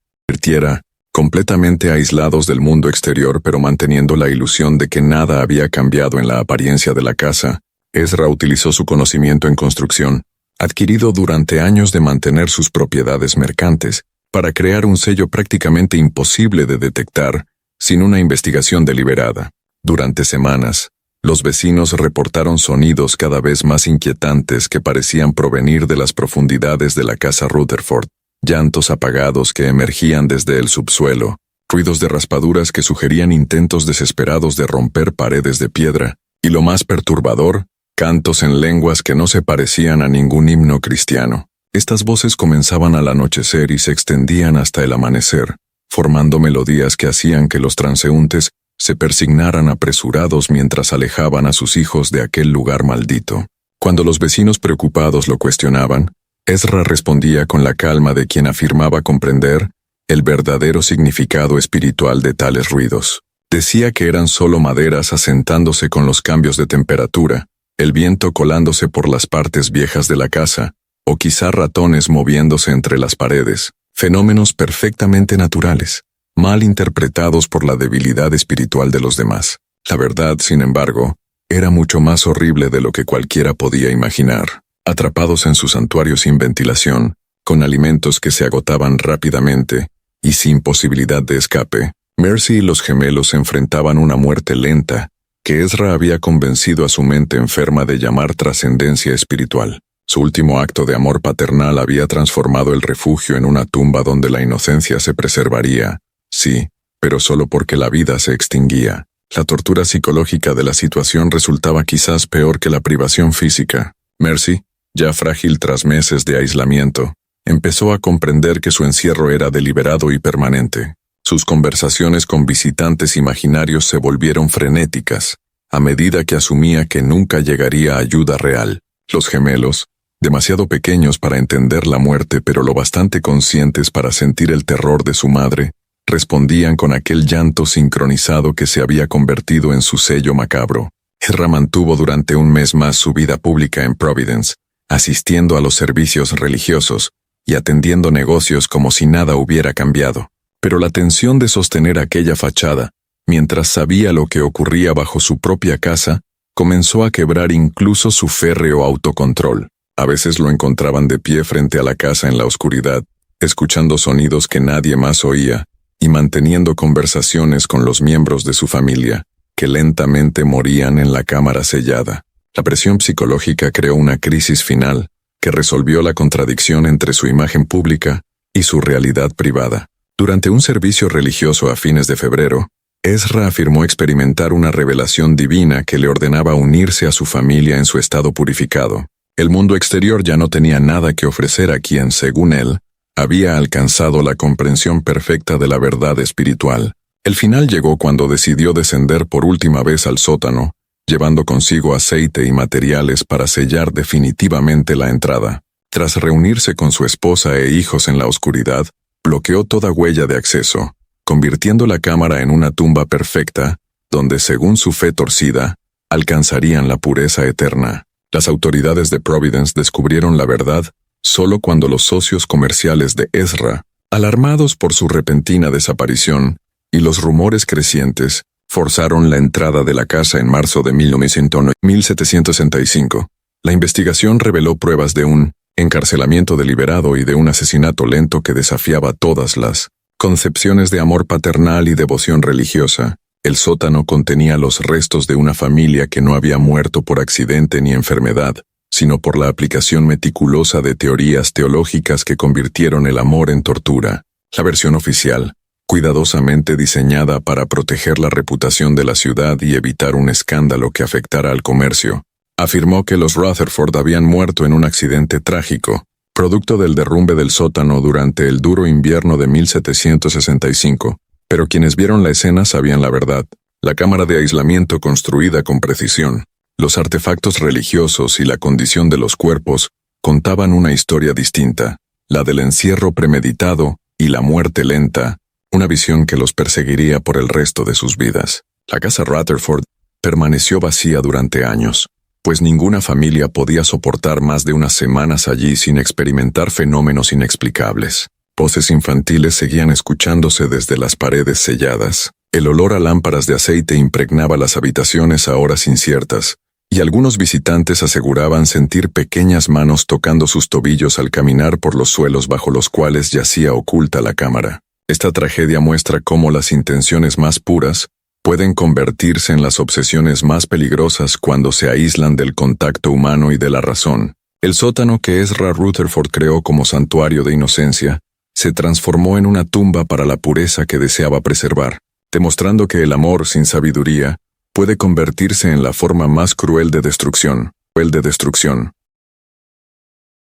completamente aislados del mundo exterior, pero manteniendo la ilusión de que nada había cambiado en la apariencia de la casa. Ezra utilizó su conocimiento en construcción, adquirido durante años de mantener sus propiedades mercantes, para crear un sello prácticamente imposible de detectar sin una investigación deliberada. Durante semanas, los vecinos reportaron sonidos cada vez más inquietantes que parecían provenir de las profundidades de la casa Rutherford, llantos apagados que emergían desde el subsuelo, ruidos de raspaduras que sugerían intentos desesperados de romper paredes de piedra, y lo más perturbador, cantos en lenguas que no se parecían a ningún himno cristiano. Estas voces comenzaban al anochecer y se extendían hasta el amanecer, formando melodías que hacían que los transeúntes se persignaran apresurados mientras alejaban a sus hijos de aquel lugar maldito. Cuando los vecinos preocupados lo cuestionaban, Ezra respondía con la calma de quien afirmaba comprender el verdadero significado espiritual de tales ruidos. Decía que eran solo maderas asentándose con los cambios de temperatura, el viento colándose por las partes viejas de la casa, o quizá ratones moviéndose entre las paredes, fenómenos perfectamente naturales, mal interpretados por la debilidad espiritual de los demás. La verdad, sin embargo, era mucho más horrible de lo que cualquiera podía imaginar. Atrapados en su santuario sin ventilación, con alimentos que se agotaban rápidamente y sin posibilidad de escape, Mercy y los gemelos enfrentaban una muerte lenta que Ezra había convencido a su mente enferma de llamar trascendencia espiritual. Su último acto de amor paternal había transformado el refugio en una tumba donde la inocencia se preservaría, sí, pero solo porque la vida se extinguía. La tortura psicológica de la situación resultaba quizás peor que la privación física. Mercy, ya frágil tras meses de aislamiento, empezó a comprender que su encierro era deliberado y permanente. Sus conversaciones con visitantes imaginarios se volvieron frenéticas, a medida que asumía que nunca llegaría ayuda real. Los gemelos, demasiado pequeños para entender la muerte pero lo bastante conscientes para sentir el terror de su madre, respondían con aquel llanto sincronizado que se había convertido en su sello macabro. Ezra mantuvo durante un mes más su vida pública en Providence, asistiendo a los servicios religiosos y atendiendo negocios como si nada hubiera cambiado. Pero la tensión de sostener aquella fachada, mientras sabía lo que ocurría bajo su propia casa, comenzó a quebrar incluso su férreo autocontrol. A veces lo encontraban de pie frente a la casa en la oscuridad, escuchando sonidos que nadie más oía, y manteniendo conversaciones con los miembros de su familia, que lentamente morían en la cámara sellada. La presión psicológica creó una crisis final, que resolvió la contradicción entre su imagen pública y su realidad privada. Durante un servicio religioso a fines de febrero, Ezra afirmó experimentar una revelación divina que le ordenaba unirse a su familia en su estado purificado. El mundo exterior ya no tenía nada que ofrecer a quien, según él, había alcanzado la comprensión perfecta de la verdad espiritual. El final llegó cuando decidió descender por última vez al sótano, llevando consigo aceite y materiales para sellar definitivamente la entrada. Tras reunirse con su esposa e hijos en la oscuridad, bloqueó toda huella de acceso, convirtiendo la cámara en una tumba perfecta, donde, según su fe torcida, alcanzarían la pureza eterna. Las autoridades de Providence descubrieron la verdad solo cuando los socios comerciales de Ezra, alarmados por su repentina desaparición y los rumores crecientes, forzaron la entrada de la casa en marzo de 1765. La investigación reveló pruebas de un encarcelamiento deliberado y de un asesinato lento que desafiaba todas las concepciones de amor paternal y devoción religiosa. El sótano contenía los restos de una familia que no había muerto por accidente ni enfermedad, sino por la aplicación meticulosa de teorías teológicas que convirtieron el amor en tortura. La versión oficial, cuidadosamente diseñada para proteger la reputación de la ciudad y evitar un escándalo que afectara al comercio, afirmó que los Rutherford habían muerto en un accidente trágico, producto del derrumbe del sótano durante el duro invierno de 1765, pero quienes vieron la escena sabían la verdad. La cámara de aislamiento construida con precisión, los artefactos religiosos y la condición de los cuerpos contaban una historia distinta, la del encierro premeditado y la muerte lenta, una visión que los perseguiría por el resto de sus vidas. La casa Rutherford permaneció vacía durante años, pues ninguna familia podía soportar más de unas semanas allí sin experimentar fenómenos inexplicables. Voces infantiles seguían escuchándose desde las paredes selladas. El olor a lámparas de aceite impregnaba las habitaciones a horas inciertas, y algunos visitantes aseguraban sentir pequeñas manos tocando sus tobillos al caminar por los suelos bajo los cuales yacía oculta la cámara. Esta tragedia muestra cómo las intenciones más puras pueden convertirse en las obsesiones más peligrosas cuando se aíslan del contacto humano y de la razón. El sótano que Ezra Rutherford creó como santuario de inocencia se transformó en una tumba para la pureza que deseaba preservar, demostrando que el amor sin sabiduría puede convertirse en la forma más cruel de destrucción.